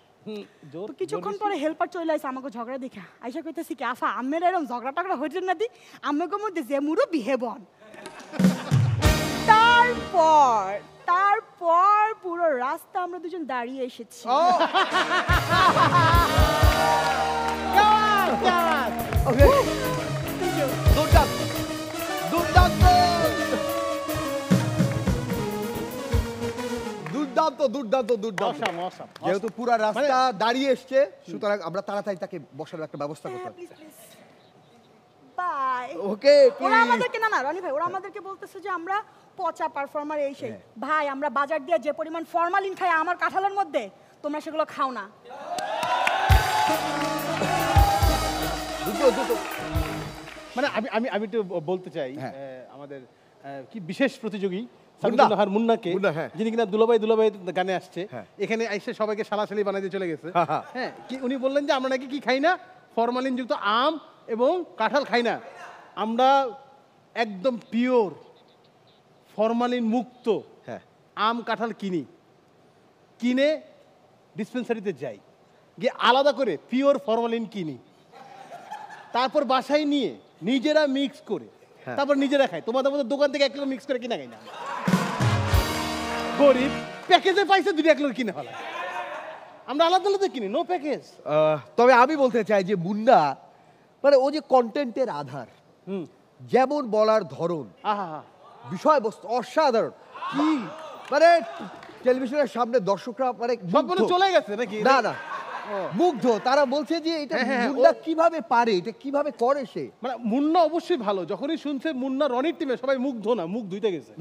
তো কিছুক্ষণ পরে হেল্পার চলে আসে আমাকে ঝগড়া দেখা, আইসা কইতেছি কি আফা আম্মের এরকম ঝগড়া টগড়া হয়েছে না দি, আম্মের মধ্যে যে মুরো বিহেবন। তারপর পুরো রাস্তা আমরা দুজন দাঁড়িয়ে এসেছি। ওকে, দুর্দান্ত দুর্দান্ত দুর্দান্ত দুর্দান্ত দুর্দান্ত। Awesome awesome. যেহেতু পুরো রাস্তা দাঁড়িয়ে এসছে, সুতরাং আমরা তাড়াতাড়ি তাকে বসার একটা ব্যবস্থা করতে হবে। বাই। ওকে, ওরা আমাদেরকে না রনি ভাই, ওরা আমাদেরকে বলতেছে যে আমরা পচা পারফর্মার এই সেই। ভাই আমরা বাজার দিয়ে যে পরিমাণ ফরমালিন খাই আমার কাঁঠালের মধ্যে, তোমরা সেগুলো খাও না। মানে আমি আমি আমি একটু বলতে চাই, হ্যাঁ। আমাদের কি বিশেষ প্রতিযোগী মুন্না। মুন্নাকে, মুন্না, হ্যাঁ। যিনি কিনা দুলাভাই দুলাভাই গানে আসছে, হ্যাঁ। এখানে এসে সবাইকে শালাশালি বানাই দিয়ে চলে গেছে। হ্যাঁ, হ্যাঁ। হ্যাঁ, কি উনি বললেন যে আমরা নাকি কি খাই না, ফরমালিন যুক্ত আম এবং কাঁঠাল খাই না, আমরা একদম পিওর ফরমালিন মুক্ত হ্যাঁ। আম কাঁঠাল কিনে ডিসপেন্সারিতে যাই, গিয়ে আলাদা করে পিওর ফরমালিন কিনি, তারপর বাসায় নিয়ে নিজেরা মিক্স করে তারপর নিজেরা খাই। তোমাদের মধ্যে দোকান থেকে 1 কিলো মিক্স করে কিনা খাই না, গরিব প্যাকেজে পাইছে 2 কিলো কিনে হলো, আমরা আলাদা আলাদা কিনি, নো প্যাকেজ। তবে আমি বলতে চাই যে মুন্না মানে ও যে কন্টেন্টের আধার, যেমন বলার ধরন, আহা, বিষয়বস্তু অসাধারণ। কি মানে টেলিভিশনের সামনে দর্শকরা মানে সব মনে মুগ্ধ। চলে গেছে নাকি? না না, মুগ্ধ। তারা বলছে যে এটা হ্যাঁ, মুন্না কিভাবে পারে, এটা কিভাবে করে সে। মানে মুন্না অবশ্যই ভালো, যখনই শুনছে মুন্না রনির টিমে সবাই মুগ্ধ না, মুখ ধুইতে গেছে।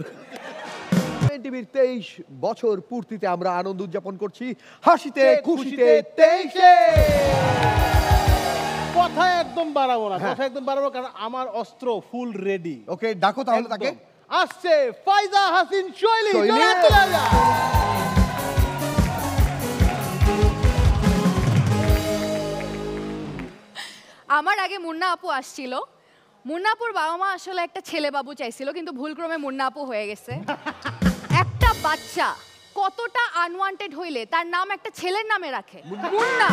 টিভির 23 বছর পূর্তিতে আমরা আনন্দ উদযাপন করছি হাসিতে খুশিতে 23-এ। কথা একদম বাড়াবো না, কথা একদম বাড়াবো, কারণ আমার অস্ত্র ফুল রেডি। ওকে, ডাকো তাহলে তাকে। আসছে ফাইজা হাসিন শৈলী। শৈলী। জোরে হাত তোলা যাক। আমার আগে মুন্না আপু আসছিল। মুন্না আপুর বাবা মা আসলে একটা ছেলে বাবু চাইছিল, কিন্তু ভুলক্রমে মুন্না আপু হয়ে গেছে। একটা বাচ্চা কতটা আনওয়ান্টেড হইলে তার নাম একটা ছেলের নামে রাখে। মুন্না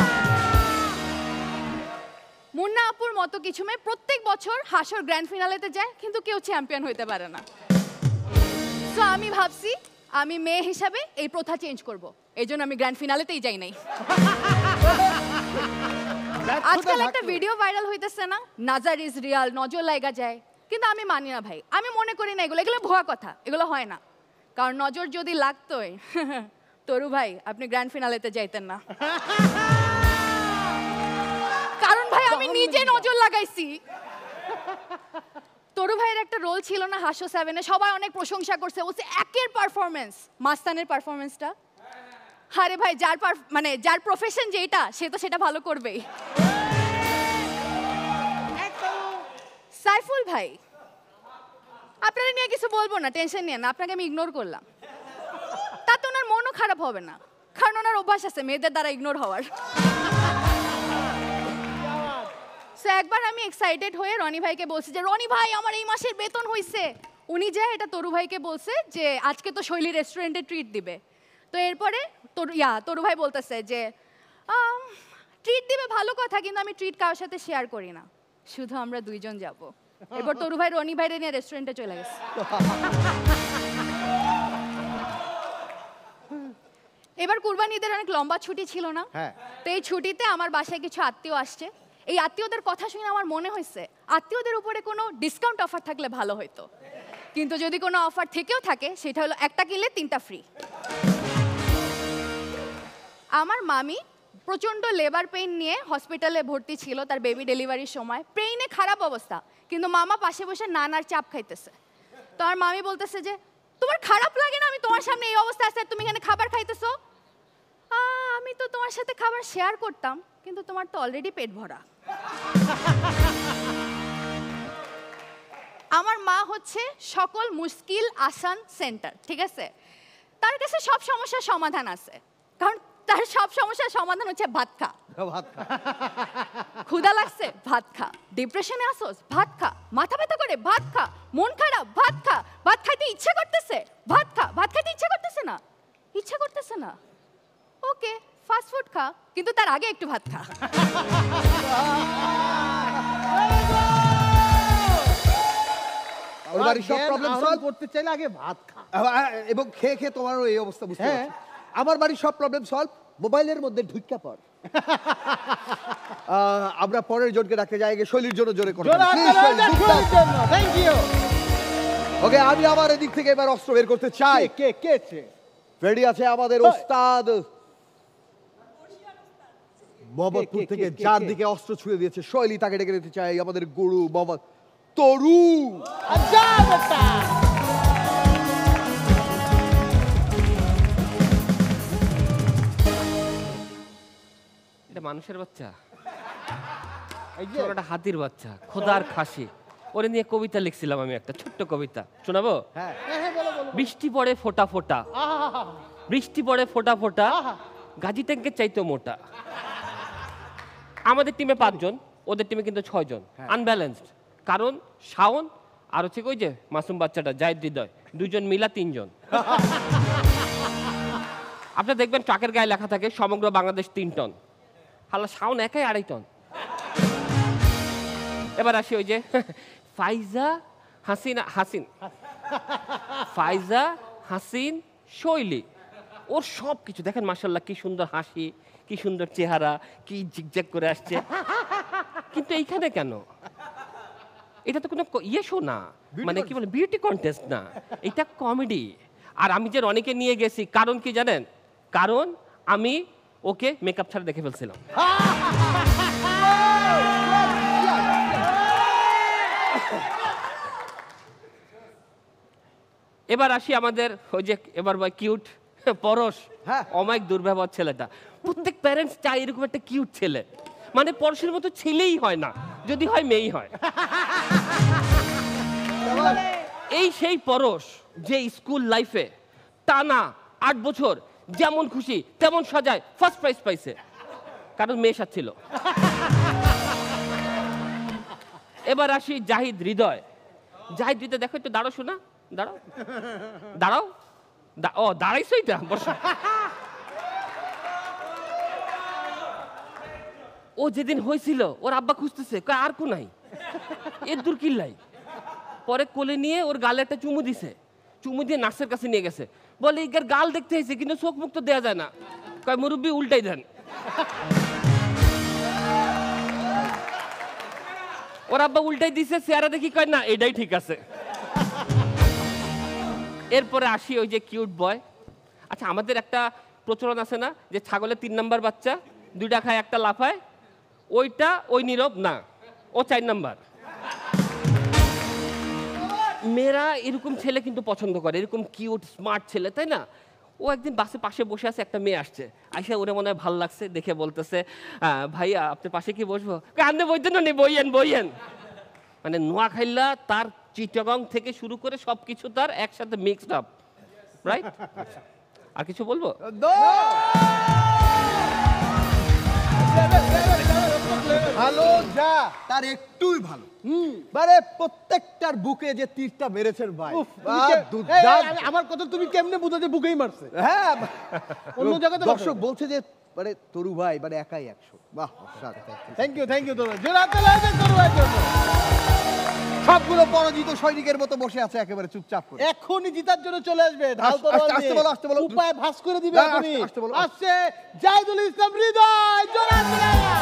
মুন্না আপুর মতো কিছু মেয়ে প্রত্যেক বছর হাসর গ্র্যান্ড ফিনালেতে যায়, কিন্তু কেউ চ্যাম্পিয়ন হইতে পারে না। সো আমি ভাবছি আমি মেয়ে হিসাবে এই প্রথা চেঞ্জ করব, এই জন্য আমি গ্র্যান্ড ফিনালেতেই যাই নাই। আজকাল একটা ভিডিও ভাইরাল হইতেছে না, নাজার ইজ রিয়াল, নজর লাগা যায়, কিন্তু আমি মানি না ভাই, আমি মনে করি না এগুলো ভুয়া কথা, এগুলো হয় না। কারণ নজর যদি লাগতোই তরু ভাই আপনি গ্র্যান্ড ফিনালেতে যাইতেন না। কারণ ভাই আমি নিজে নজর লাগাইছি। তরু ভাইয়ের একটা রোল ছিল না হাসো 7-এ, সবাই অনেক প্রশংসা করছে, বলছে একের পারফরমেন্স, মাস্তানের পারফরমেন্সটা। আরে ভাই যার প্রফেশন যেটা, সে তো সেটা ভালো করবেই। সাইফুল ভাই আপনারা নিয়ে কিছু বলবো না, টেনশন নিয়ে না, আপনাকে আমি ইগনোর করলাম, তাতে ওনার মনও খারাপ হবে না, কারণ ওনার অভ্যাস আছে মেয়েদের দ্বারা ইগনোর হওয়ার। সো একবার আমি এক্সাইটেড হয়ে রনি ভাইকে বলছি যে রনি ভাই আমার এই মাসের বেতন হইছে। উনি যায় এটা তরু ভাইকে বলছে যে আজকে তো শৈলী রেস্টুরেন্টে ট্রিট দিবে। তো এরপরে তরু ভাই বলতেছে যে ট্রিট দিবে ভালো কথা, কিন্তু আমি ট্রিট কারোর সাথে শেয়ার করি না, শুধু আমরা দুইজন যাব। এরপর তরু ভাই রনি ভাইরে নিয়ে রেস্টুরেন্টে চলে গেছে। এবার কুরবানি ঈদের অনেক লম্বা ছুটি ছিল না, তো এই ছুটিতে আমার বাসায় কিছু আত্মীয় আসছে। এই আত্মীয়দের কথা শুনে আমার মনে হয়েছে আত্মীয়দের উপরে কোনো ডিসকাউন্ট অফার থাকলে ভালো হতো, কিন্তু যদি কোনো অফার থেকেও থাকে সেটা হলো একটা কিনলে 3টা ফ্রি। আমার মামি প্রচণ্ড লেবার পেইন নিয়ে হসপিটালে ভর্তি ছিল তার বেবি ডেলিভারির সময়। পেইনে খারাপ অবস্থা, কিন্তু মামা পাশে বসে নানার চাপ খাইতেছে। তো আমার মামি বলতেছে যে তোমার খারাপ লাগে না আমি তোমার সামনে এই অবস্থা আছে, তুমি এখানে খাবার খাইতেছো? আমি তো তোমার সাথে খাবার শেয়ার করতাম, কিন্তু তোমার তো অলরেডি পেট ভরা। আমার মা হচ্ছে সকল মুশকিল আসান সেন্টার, ঠিক আছে? তার কাছে সব সমস্যার সমাধান আছে, কারণ তার সব সমস্যার সমাধান হচ্ছে ভাত খা। ভাত খা। ক্ষুধা লাগছে, ভাত খা। ডিপ্রেশনে আসোস, ভাত খা। মাথা ব্যথা করে, ভাত খা। মন খারাপ, ভাত খা। ভাত খাইতে ইচ্ছা করতেছে, ভাত খা। ভাত খাইতে ইচ্ছা করতেছে না, ইচ্ছা করতেছে না, ওকে ফাস্ট ফুড খা, কিন্তু তার আগে একটু ভাত খা। ওর বাড়ির সব প্রবলেম সলভ করতে চাইলে আগে ভাত খা। এবং খেয়ে খেয়ে তোমারও এই অবস্থা বুঝতে হ্যাঁ। পারছি। আমার বাড়ির সব প্রবলেম সলভ, মোবাইলের মধ্যে ঢুইকা পড়। আমরা পরের জনকে ডাকতে যাই, আগে শৈলীর জন্য জোরে করো। Thank you. ওকে, আমি আমার এদিক থেকে এবার অস্ত্র বের করতে চাই। কে কে কে? রেডি আছে আমাদের ওস্তাদ মোহাম্মদপুর কে, কে, থেকে, কে, যার কে? দিকে অস্ত্র ছুঁড়ে দিয়েছে শৈলী, তাকে ডেকে নিতে চাই। আমাদের গুরু মোহাম্মদ তরু। আচ্ছা বেটা, এটা মানুষের বাচ্চা, এই যে একটা হাতির বাচ্চা, খোদার খাসি। ওরে নিয়ে কবিতা লিখছিলাম আমি, একটা ছোট্ট কবিতা শোনাবো? হ্যাঁ, বৃষ্টি পড়ে ফোঁটা ফোঁটা, বৃষ্টি পড়ে ফোঁটা ফোঁটা, গাজী ট্যাঙ্কের চাইতো মোটা। আমাদের টিমে 5 জন, ওদের টিমে কিন্তু 6 জন, আনব্যালেন্সড। কারণ শাওন আর হচ্ছে ওই যে মাসুম বাচ্চাটা জাহিদ হৃদয়, 2 জন মিলা 3 জন। আপনারা দেখবেন ট্রাকের গায়ে লেখা থাকে সমগ্র বাংলাদেশ 3 টন, হালা শাওন একাই 2.5 টন। এবার আসি ওই যে ফাইজা হাসিন ফাইজা হাসিন শৈলী, ওর সব কিছু দেখেন মাশাআল্লাহ, কি সুন্দর হাসি, কি সুন্দর চেহারা, কি জিগজ্যাগ করে আসছে। কিন্তু এইখানে কেন? এটা তো কোনো ইয়ে শো না, মানে কি বলে বিউটি কন্টেস্ট না, এটা কমেডি। আর আমি যে রনিকে নিয়ে গেছি, কারণ কি জানেন? কারণ আমি ওকে মেকআপ ছাড়া দেখে ফেলছিলাম। এবার আসি আমাদের ওই যে এবার ভাই কিউট পরশ, হ্যাঁ। অমায়িক দুর্ব্যবহার ছেলেটা। প্রত্যেক প্যারেন্টস চায় এরকম একটা কিউট ছেলে, মানে পরশের মতো ছেলেই হয় না, যদি হয় মেয়েই হয়। এই সেই পরশ যে স্কুল লাইফে টানা 8 বছর যেমন খুশি তেমন সাজায় ফার্স্ট প্রাইজ পাইছে, কারণ মেয়ে সাথে ছিল। এবার আসি জাহিদ হৃদয়। জাহিদ হৃদয় দেখো একটু, দাঁড়াও শোনা, দাঁড়াও দাঁড়াও, ও দাঁড়াইছো, এটা বসো। ও যেদিন হয়েছিল ওর আব্বা খুঁজতেছে, কয় আর কো নাই, এর দূর কিল্লাই। পরে কোলে নিয়ে ওর গালে একটা চুমু দিছে, চুমু দিয়ে নার্সের কাছে নিয়ে গেছে, বলে এর গাল দেখতে হয়েছে কিন্তু চোখ মুখ তো দেওয়া যায় না। কয় মুরব্বি উল্টাই দেন। ওর আব্বা উল্টাই দিছে, চেহারা দেখি কয় না এটাই ঠিক আছে। এরপরে আসি ওই যে কিউট বয়। আচ্ছা, আমাদের একটা প্রচলন আছে না যে ছাগলের 3 নাম্বার বাচ্চা, 2টা খায় 1টা লাফায়, ওইটা ওই নীরব না, ও 4 নাম্বার। মেয়েরা এরকম ছেলে কিন্তু পছন্দ করে, এরকম কিউট স্মার্ট ছেলে, তাই না? ও একদিন বাসে পাশে বসে আছে, একটা মেয়ে আসছে, আইসা ওরে মনে হয় ভালো লাগছে দেখে বলতেছে, ভাইয়া আপনার পাশে কি বসবো? আপনি বইতেন না, বইয়েন বইয়েন। মানে নোয়াখাইলা তার চিটাগং থেকে শুরু করে সবকিছু তার একসাথে মিক্সড আপ, রাইট? আর কিছু বলবো? ভালো যা, তার একটুই ভালো। মানে প্রত্যেকটার বুকে যে তীরটা মেরেছেন ভাই, দুর্দান্ত। আমার কথা তুমি কেমনে বুঝো যে বুকেই মারছে? হ্যাঁ, অন্য জায়গাতে দর্শক বলছে যে মানে তরু ভাই মানে একাই 100। বাহ, থ্যাংক ইউ তোমরা জোরাতে লাগে করো একজন। সবগুলো পরাজিত সৈনিকের মতো বসে আছে একেবারে চুপচাপ করে। এখনই জিতার জন্য চলে আসবে, ঢাল তলোয়ার আসতে নিয়ে। বলো, আসতে বলো। উপায় ভাস করে দিবে হ্যাঁ, এখনই। আসতে বলো। আসছে জাহিদুল ইসলাম হৃদয়, জোরাতে লাগা।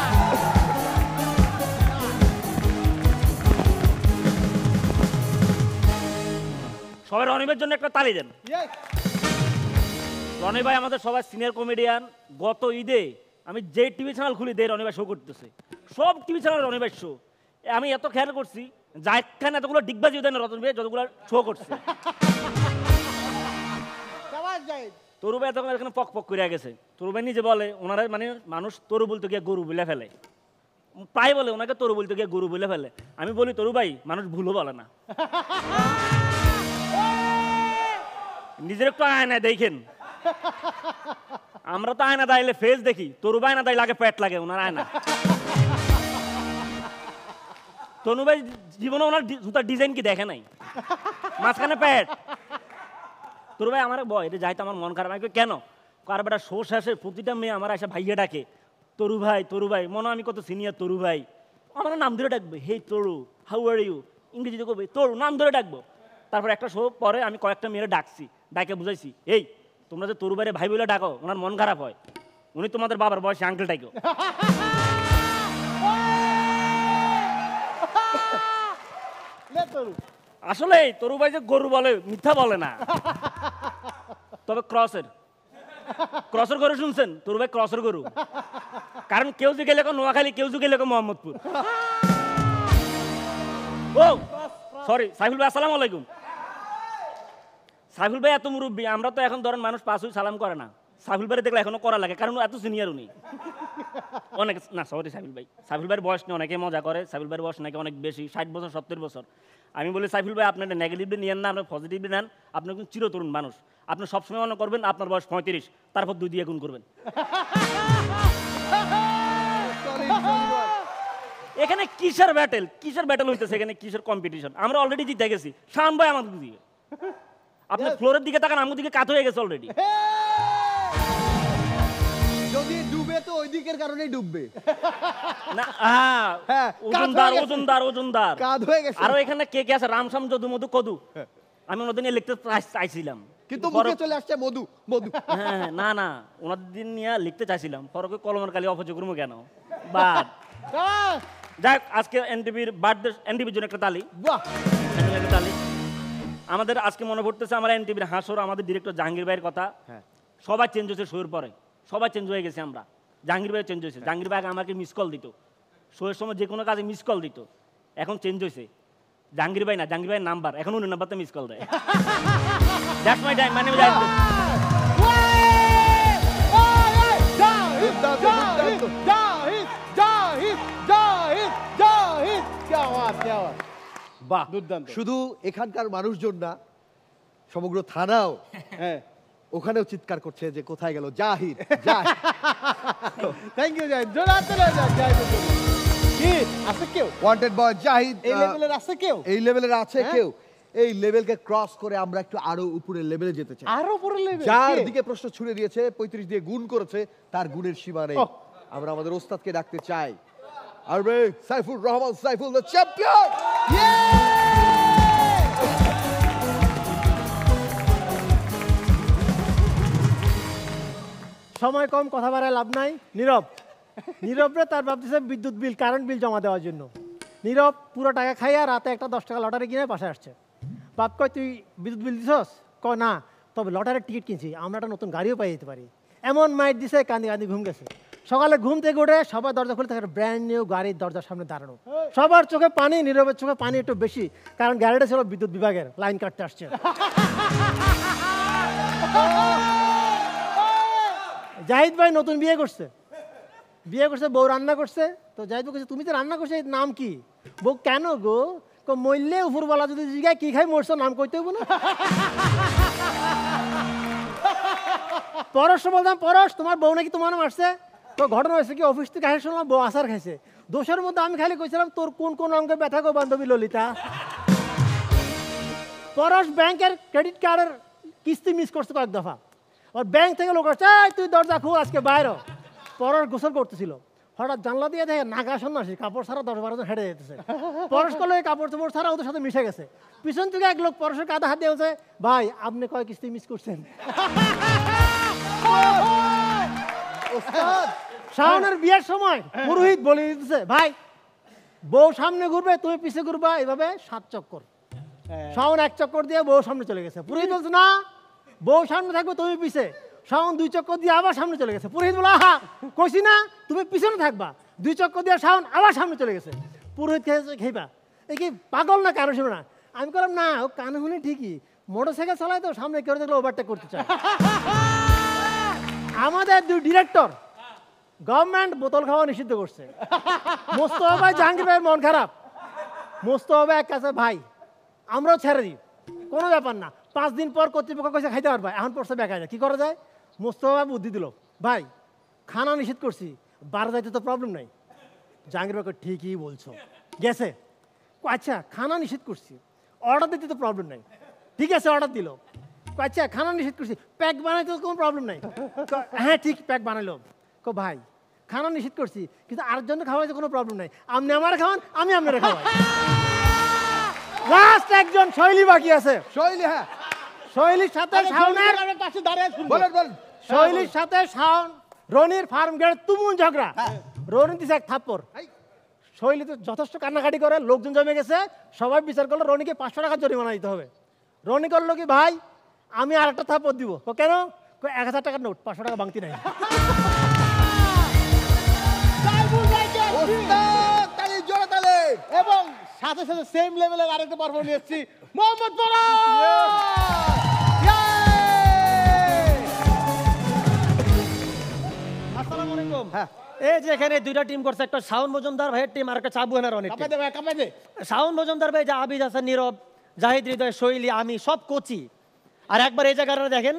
সবাই রনিবের জন্য একটা তালি দেন। Yes! রনি ভাই আমাদের সবাই সিনিয়র কমেডিয়ান। গত ঈদে আমি যে টিভি চ্যানেল খুলি দিয়ে রনি ভাই শো করতেছে, সব টিভি চ্যানেল রনি ভাই শো। আমি এত খেয়াল করছি, জাহিদ খান এতগুলো ডিগবাজি দেন রতন ভাই যতগুলো শো করছে। তরু ভাই তখন এখানে পক পক করে গেছে। তরু ভাই নিজে বলে ওনারা মানে মানুষ তরু বলতে গিয়ে গরু বলে ফেলে, প্রায় বলে ওনাকে তরু বলতে গিয়ে গরু বলে ফেলে। আমি বলি তরু ভাই মানুষ ভুলও বলে না, নিজের একটু আয়না দেখেন। আমরা তো আয়না দাঁড়াইলে ফেস দেখি, তরু ভাই আয়না দাঁড়িয়ে লাগে পেট লাগে ওনার আয়না। তনু ভাই জীবনে ওনার জুতার ডিজাইন কি দেখে নাই, মাঝখানে প্যাট। তরু ভাই আমার বয় এটা যাইতে আমার মন খারাপ। আমি কেন? কার বেটা শো শেষে প্রতিটা মেয়ে আমার এসে ভাইয়া ডাকে, তরু ভাই মনে আমি কত সিনিয়র তরু ভাই, আমার নাম ধরে ডাকবে, হে তরু হাউ আর ইউ, ইংরেজিতে কবে তরু নাম ধরে ডাকবো। তারপর একটা শো পরে আমি কয়েকটা মেয়েরা ডাকছি, ডাকে বুঝাইছি এই তোমরা যে তরু ভাইরে ভাই বলে ডাকো ওনার মন খারাপ হয়, উনি তোমাদের বাবার বয়সে আঙ্কেল ডাকো। আসলে তরু ভাই যে গরু বলে মিথ্যা বলে না, তবে ক্রসের গরু শুনছেন? তরু ভাই ক্রসের গরু, কারণ কেউ যে গেলে নোয়াখালী, কেউ যে গেলে মোহাম্মদপুর। ও সরি সাইফুল ভাই, আসসালামু আলাইকুম। সাইফুল ভাই এত মুরব্বী, আমরা তো এখন ধরেন মানুষ পাঁচ সালাম করে না, সাইফুল ভাই দেখলে এখনো করা লাগে, কারণ এত সিনিয়র উনি। অনেক না সরি সাইফুল ভাইয়ের বয়স নিয়ে অনেকে মজা করে, সাইফুল ভাইয়ের বয়স নাকি অনেক বেশি, 60 বছর 70 বছর। আমি বলি সাইফুল ভাই আপনার নেগেটিভলি নিয়েন না, আপনার পজিটিভলি নেন, আপনি কিন্তু চিরতরুণ মানুষ, আপনি সবসময় মনে করবেন আপনার বয়স 35, তারপর 2 দিয়ে গুণ করবেন। এখানে কিসের ব্যাটেল হইতেছে, এখানে কিসের কম্পিটিশন? আমরা অলরেডি জিতে গেছি, শান ভাই আমাদের দিকে, আপনি ফ্লোরের দিকে তাকান, আমার দিকে কাত হয়ে গেছে অলরেডি। যদি ডুবে তো ওই দিকের কারণেই ডুববে। না হ্যাঁ, ওজনদার কাঁধ হয়ে গেছে। আরো এখানে কে কে আছে, রামসাম যদু মধু কদু, আমি ওনাদের নিয়ে লিখতে চাইছিলাম, কিন্তু মুখে চলে আসছে মধু। হ্যাঁ না ওনাদের নিয়ে লিখতে চাইছিলাম, পরে কলমের কালি অপচয় করবো কেন, বাদ। যাক আজকে এনটিভির বার্থডে, এনটিভির জন্য একটা তালি। আমাদের আজকে মনে পড়তেছে আমার এনটিভির হাসর, আমাদের ডিরেক্টর জাহাঙ্গীর ভাইয়ের কথা। সবাই চেঞ্জ হয়েছে শোয়ের পরে, সবাই চেঞ্জ হয়ে গেছে আমরা, জাহাঙ্গীর ভাই চেঞ্জ হয়েছে। জাহাঙ্গীর ভাই আমাকে মিস কল দিত, শোয়ের সময় যে কোনো কাজে মিস কল দিত, এখন চেঞ্জ হয়েছে। জাহাঙ্গীর ভাই না, জাহাঙ্গীর ভাইয়ের নাম্বার এখন উনি নাম্বারতে মিস কল দেয়। দ্যাটস মাই টাইম, মানে বাহ, শুধু এখানকার মানুষজন না, সমগ্র থানাও ওখানেও চিৎকার করছে যে কোথায় গেল জাহিদ। থ্যাংক ইউ জাহিদ, জোরে হাত তালি দাও জাহিদের জন্য। কি আছে কেউ ওয়ান্টেড বয় জাহিদ এই লেভেলের আছে কেউ? এই লেভেলের আছে কেউ? এই লেভেলকে ক্রস করে আমরা একটু আরো উপরের লেভেলে যেতে চাই। আরো উপরে লেভেল? যার দিকে প্রশ্ন ছুড়ে দিয়েছে, 35 দিয়ে গুণ করেছে, তার গুণের সীমা নেই। আমরা আমাদের ওস্তাদকে ডাকতে চাই, আরবে সাইফুর রহমান, সাইফুল দ্য চ্যাম্পিয়ন। সময় কম, কথা বাড়ায় লাভ নাই। নীরবরে তার ভাবতেছে বিদ্যুৎ বিল, কারেন্ট বিল জমা দেওয়ার জন্য। নীরব পুরো টাকা খাইয়া রাতে একটা 10 টাকা লটারি কিনে পাশে আসছে। বাপ কয় তুই বিদ্যুৎ বিল দিছস? কয় না, তবে লটারির টিকিট কিনছি, আমরা একটা নতুন গাড়িও পাই যেতে পারি। এমন মাইট দিছে, কান্দি কান্দি ঘুম গেছে। সকালে ঘুম থেকে উঠে সবার দরজা খুলে থাকে, ব্র্যান্ড নিউ গাড়ির দরজার সামনে দাঁড়ানো। সবার চোখে পানি, নীরবের চোখে পানি একটু বেশি, কারণ গাড়িটা ছিল বিদ্যুৎ বিভাগের, লাইন কাটতে আসছে। জাহিদ ভাই নতুন বিয়ে করছে, বউ রান্না করছে। তো জাহিদ ভাই তুমি তো রান্না করছো, এর নাম কি? বউ কেন গো? মরলে উপরওয়ালা যদি জিগায় কি খাই মরছো, নাম কইতে হবো না? পরশ বলতাম, পরশ তোমার বউ নাকি তোমার মারছে। তো ঘটনা হয়েছে কি, অফিস থেকে আসে শুনলাম বউ আচার খাইছে। দোষের মধ্যে আমি খালি কইছিলাম তোর কোন কোন অঙ্গে ব্যথা গো বান্ধবী ললিতা। পরশ ব্যাংকের ক্রেডিট কার্ডের কিস্তি মিস করছে কয়েক দফা। আর ব্যাংক থেকে লোক আসছে, তুই দরজা খুল আজকে বাইরে। পরশ গোসল করতেছিল, হঠাৎ জানলা দিয়ে দেখে নাগা সন্ন্যাসী কাপড় ছাড়া 10-12 জন হেঁটে যেতেছে। পরশ করলে কাপড় চোপড় ছাড়া ওদের সাথে মিশে গেছে। পিছন থেকে এক লোক পরশের কাঁধে হাত দিয়ে বলছে, ভাই আপনি কয় কিস্তি মিস করছেন? শাওনের বিয়ের সময় পুরোহিত বলে দিতেছে, ভাই বউ সামনে ঘুরবে তুমি পিছে ঘুরবা, এভাবে 7 চক্কর। শাওন 1 চক্কর দিয়ে বউ সামনে চলে গেছে। পুরোহিত বলছে না, বউ সামনে থাকবে তুমি পিছে। শাওন 2 চক্কর দিয়ে আবার সামনে চলে গেছে। পুরোহিত বলে আহা কইছি না তুমি পিছনে থাকবা, 2 চক্কর দিয়ে শাওন আবার সামনে চলে গেছে। পুরোহিত খেইবা এই কি পাগল না কারো শুনে না? আমি বললাম না ও কানে শুনে ঠিকই, মোটরসাইকেল চালায় তো সামনে কেউ দেখলে ওভারটেক করতে চায়। আমাদের 2 ডিরেক্টর গভর্নমেন্ট বোতল খাওয়া নিষিদ্ধ করছে। মোস্তফা ভাই জাহাঙ্গীর ভাইয়ের মন খারাপ। মোস্তফা ভাই এক কাছে ভাই আমরাও ছেড়ে দিই, কোনো ব্যাপার না, 5 দিন পর কর্তৃপক্ষ কইছে খাইতে পারবা, এখন পড়ছে বেকার যায়, কি করা যায়? মোস্তফা ভাই বুদ্ধি দিল, ভাই খানা নিষেধ করছি, বার যাইতে তো প্রবলেম নাই। জাহাঙ্গীর ভাই ঠিকই বলছো, গেছে। আচ্ছা খানা নিষেধ করছি, অর্ডার দিতে তো প্রবলেম নাই, ঠিক আছে অর্ডার দিল। আচ্ছা খানা নিষেধ করছি, প্যাক বানাইতে তো কোনো প্রবলেম নাই, হ্যাঁ ঠিক প্যাক বানাইলো। ভাই খানা নিষেধ করছি কিন্তু আরেকজনের খাওয়াইতে কোনো প্রবলেম নাই, আপনি আমার খাওয়ান আমি আপনারা খাওয়াই। লাস্ট একজন শৈলী বাকি আছে। শৈলী, হ্যাঁ শৈলীর সাথে শাওনের পাশে দাঁড়িয়ে শুনবো। বলেন। শৈলীর সাথে শাওন রনির ফার্ম গেট তুমুল ঝগড়া। রনি দিছে এক থাপ্পড়, শৈলী তো যথেষ্ট কান্নাকাটি করে, লোকজন জমে গেছে, সবাই বিচার করলো রনিকে 500 টাকা জরিমানা দিতে হবে। রনি করলো কি ভাই আমি আর একটা থাপ্পড় দিব। কেন? 1000 টাকার নোট, 500 টাকা বাংতি নাই। এবং সাথে সাথে সেম লেভেলের আরেকটা পারফর্ম নিয়ে এসেছি, মোহাম্মদ পরাগ। আসসালামু আলাইকুম। এই যে এখানে 2টা টিম করছে, একটা শাওন মজুমদার ভাইয়ের টিম আর একটা চাবু হেনার অনেক। শাওন মজুমদার ভাই, যে আবিদ হাসান, নীরব, জাহিদ, হৃদয়, শৈলী, আমি সব কোচি। আর একবার এই জায়গাটা দেখেন,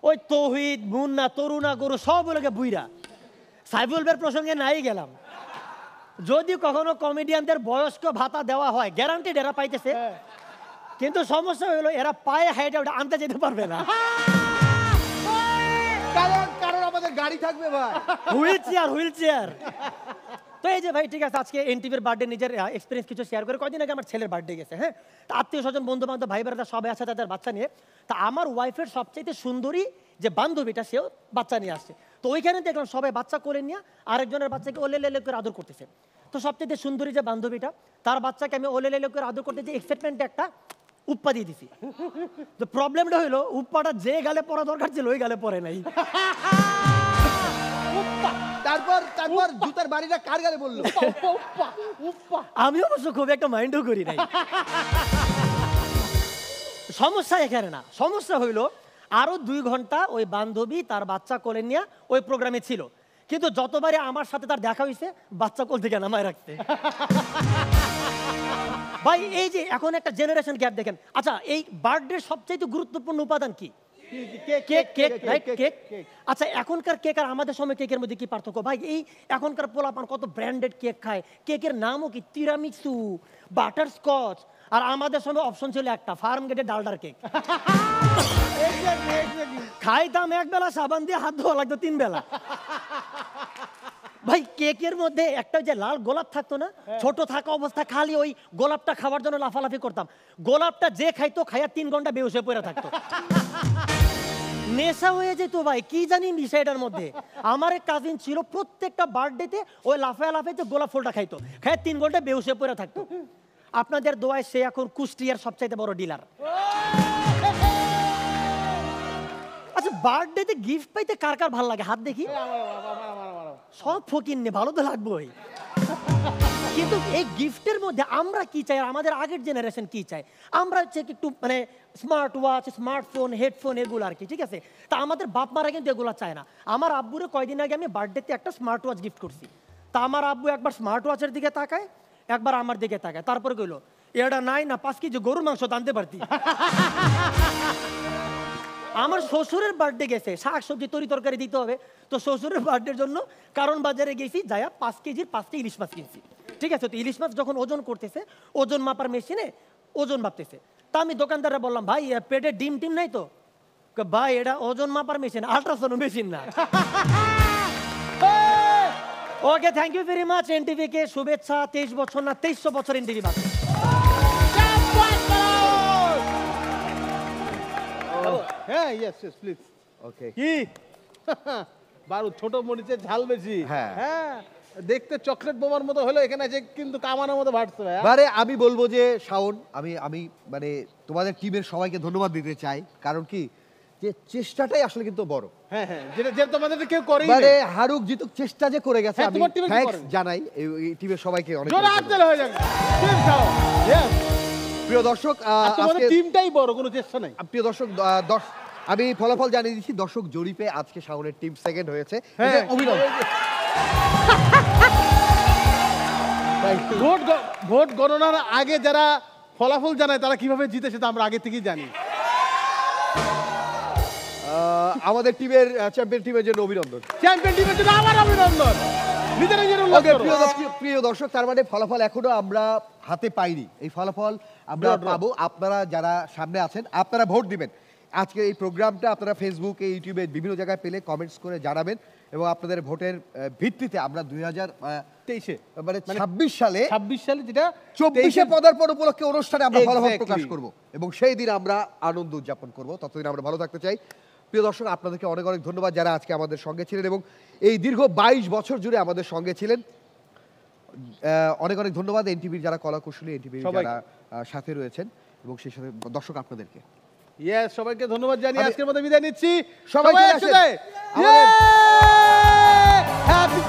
ওই তৌহিদ, মুন্না, তরুণা, গরু সব ওগুলোকে বুইরা। সাইফুল ভাইয়ের প্রসঙ্গে নাই গেলাম, যদি কখনো কমেডিয়ানদের বয়স্ক ভাতা দেওয়া হয় গ্যারান্টিড এরা পাইতেছে, কিন্তু সমস্যা হলো এরা পায়ে হাইটে ওটা আনতে যেতে পারবে না, কারণ আমাদের গাড়ি থাকবে ভাই, হুইল চেয়ার। তো এই যে ভাই ঠিক আছে, আজকে এনটিভির বার্থডে নিজের এক্সপিরিয়েন্স কিছু শেয়ার করে। কয়দিন আগে আমার ছেলের বার্থডে গেছে, হ্যাঁ, তা আত্মীয় স্বজন বন্ধু বান্ধব ভাই বোনেরা সবাই আছে তাদের বাচ্চা নিয়ে। তা আমার ওয়াইফের সবচাইতে সুন্দরী যে বান্ধবীটা সেও বাচ্চা নিয়ে আসছে। তো ওইখানে দেখলাম সবাই বাচ্চা কোলে নিয়ে আরেকজনের বাচ্চাকে ওলে লেলে করে আদর করতেছে। তো সবচাইতে সুন্দরী যে বান্ধবীটা তার বাচ্চাকে আমি ওলে লেলে করে আদর করতে যে এক্সাইটমেন্টে একটা উপ্পা দিয়ে দিছি। তো প্রবলেমটা হলো উপ্পাটা যে গালে পড়া দরকার ছিল ওই গালে পড়ে নাই। তারপর জুতার বাড়িটা কার গালে বললো? আমি অবশ্য খুব একটা মাইন্ডও করি নাই। সমস্যা এখানে না, সমস্যা হইলো আরো 2 ঘন্টা ওই বান্ধবী তার বাচ্চা কোলে নিয়ে ওই প্রোগ্রামে ছিল, কিন্তু যতবারে আমার সাথে তার দেখা হয়েছে বাচ্চা কোল থেকে নামায় রাখতে। ভাই এই যে এখন একটা জেনারেশন গ্যাপ দেখেন। আচ্ছা এই বার্থডে সবচেয়ে গুরুত্বপূর্ণ উপাদান কি? কেক। আচ্ছা এখনকার কেক আর আমাদের সময় কেকের মধ্যে কি পার্থক্য? ভাই এই এখনকার পোলাপান কত ব্র্যান্ডেড কেক খায়, কেকের নামও কি তিরামিসু, বাটারস্কচ, আর আমাদের সময় অপশন ছিল একটা ফার্ম গেটে ডালডার কেক। খাইতাম এক বেলা, সাবান দিয়ে হাত ধোয়া লাগতো 3 বেলা। ভাই কেকের মধ্যে একটা যে লাল গোলাপ থাকতো না, ছোট থাকা অবস্থা খালি ওই গোলাপটা খাওয়ার জন্য লাফালাফি করতাম। গোলাপটা যে খাইতো খাইয়া 3 ঘন্টা বেহুশ হয়ে পড়ে থাকতো, নেশা হয়ে যেত ভাই, কি জানি বিষয়টার মধ্যে। আমার এক কাজিন ছিল প্রত্যেকটা বার্থডেতে ওই লাফায় লাফাইতে গোলাপ ফুলটা খাইতো, খাইয়া 3 ঘন্টা বেহুশ হয়ে পড়ে থাকতো। আপনাদের দোয়ায় সে এখন কুষ্টিয়ার সবচাইতে বড় ডিলার। আচ্ছা বার্থডেতে গিফট পাইতে কার কার ভালো লাগে হাত দেখি? সব ফকির নে, ভালো তো লাগবেই, কিন্তু এই গিফটের মধ্যে আমরা কি চাই আর আমাদের আগের জেনারেশন কি চাই? আমরা হচ্ছে একটু মানে স্মার্ট ওয়াচ, স্মার্টফোন, হেডফোন এগুলো আর কি, ঠিক আছে। তা আমাদের বাপ মারা কিন্তু এগুলো চায় না। আমার আব্বুরে কয়দিন আগে আমি বার্থডেতে একটা স্মার্ট ওয়াচ গিফট করছি। তা আমার আব্বু একবার স্মার্ট ওয়াচের দিকে তাকায়, একবার আমার দিকে তাকায়, তারপরে কইলো এটা নাই না 5 কেজি গরুর মাংস আনতে পারতি। আমার শ্বশুরের বার্থডে গেছে, শাক সবজি তরি তরকারি দিতে হবে, তো শ্বশুরের বার্থডের জন্য কারণ বাজারে গেছি, যাইয়া 5 কেজির 5টা ইলিশ মাছ কিনছি, ঠিক আছে। তো ইলিশ মাছ যখন ওজন করতেছে, ওজন মাপার মেশিনে ওজন মাপতেছে, তা আমি দোকানদাররা বললাম ভাই পেটে ডিম টিম নাই তো? ভাই এটা ওজন মাপার মেশিন, আল্ট্রাসাউন্ড মেশিন না। Okay thank you very much NTV কে শুভেচ্ছা। 23 বছর না 2300 বছর এনটিভি বাদ। হ্যাঁ ইয়েস প্লিজ। ওকে কি বারু ছোট মরিচের ঝাল বেশি। হ্যাঁ দেখতে চকলেট বোমার মতো হলো, এখানে যে কিন্তু কামানোর মতো ভাটছে। মানে আমি বলবো যে শাওন, আমি মানে তোমাদের টিমের সবাইকে ধন্যবাদ দিতে চাই, কারণ কি যে চেষ্টাটাই আসলে কিন্তু বড়। হ্যাঁ হ্যাঁ, যেটা তোমাদের কেউ করেই মানে নাই। হারুক জিতুক চেষ্টা যে করে গেছে, হ্যাঁ, আমি তোমার টিমে কি থ্যাঙ্কস করেন? জানাই এই টিমের সবাইকে অনেক জোরে অনেক হাত ধন্যবাদ। তালি হয়ে যাবে। টিম খাও। Yes. প্রিয় দর্শক আর তোমাদের আজকে টিমটাই বড়, কোনো চেষ্টা নাই। প্রিয় দর্শক আমি ফলাফল জানিয়ে দিচ্ছি। দর্শক জরিপে আজকে শাওনের টিম সেকেন্ড হয়েছে। হ্যাঁ। এটা অভিনন্দন। ভোট গণনার আগে যারা ফলাফল জানায় তারা কিভাবে জিতে সেটা আমরা আগে থেকেই জানি। আমাদের টিমের চ্যাম্পিয়ন টিমের জন্য অভিনন্দন। চ্যাম্পিয়ন টিমের জন্য আমার অভিনন্দন। নিজেরা নিজের উল্লাস ওকে, করো। প্রিয় দর্শক, তার মানে ফলাফল এখনো আমরা হাতে পাইনি। এই ফলাফল আমরা পাবো, আপনারা যারা সামনে আছেন আপনারা ভোট দিবেন। আজকে এই প্রোগ্রামটা আপনারা ফেসবুকে, ইউটিউবে বিভিন্ন জায়গায় পেলে কমেন্টস করে জানাবেন এবং আপনাদের ভোটের ভিত্তিতে আমরা 23-এ মানে 26 সালে 26 সালে যেটা 24-এ পদার্পণ উপলক্ষে অনুষ্ঠানে আমরা ফলাফল Exactly. প্রকাশ করব এবং সেই দিন আমরা আনন্দ উদযাপন করব। ততদিন আমরা ভালো থাকতে চাই। প্রিয় দর্শক, আপনাদেরকে অনেক অনেক ধন্যবাদ যারা আজকে আমাদের সঙ্গে ছিলেন এবং এই দীর্ঘ 22 বছর জুড়ে আমাদের সঙ্গে ছিলেন। অনেক অনেক ধন্যবাদ এনটিভির যারা কলাকুশলী, এনটিভির যারা সাথে রয়েছেন এবং সেই সাথে দর্শক আপনাদেরকে। ইয়েস, সবাইকে ধন্যবাদ জানিয়ে আজকের মতো বিদায় নিচ্ছি। সবাই সবাই চলে আসেন। একসাথে আমাদের হ্যাপি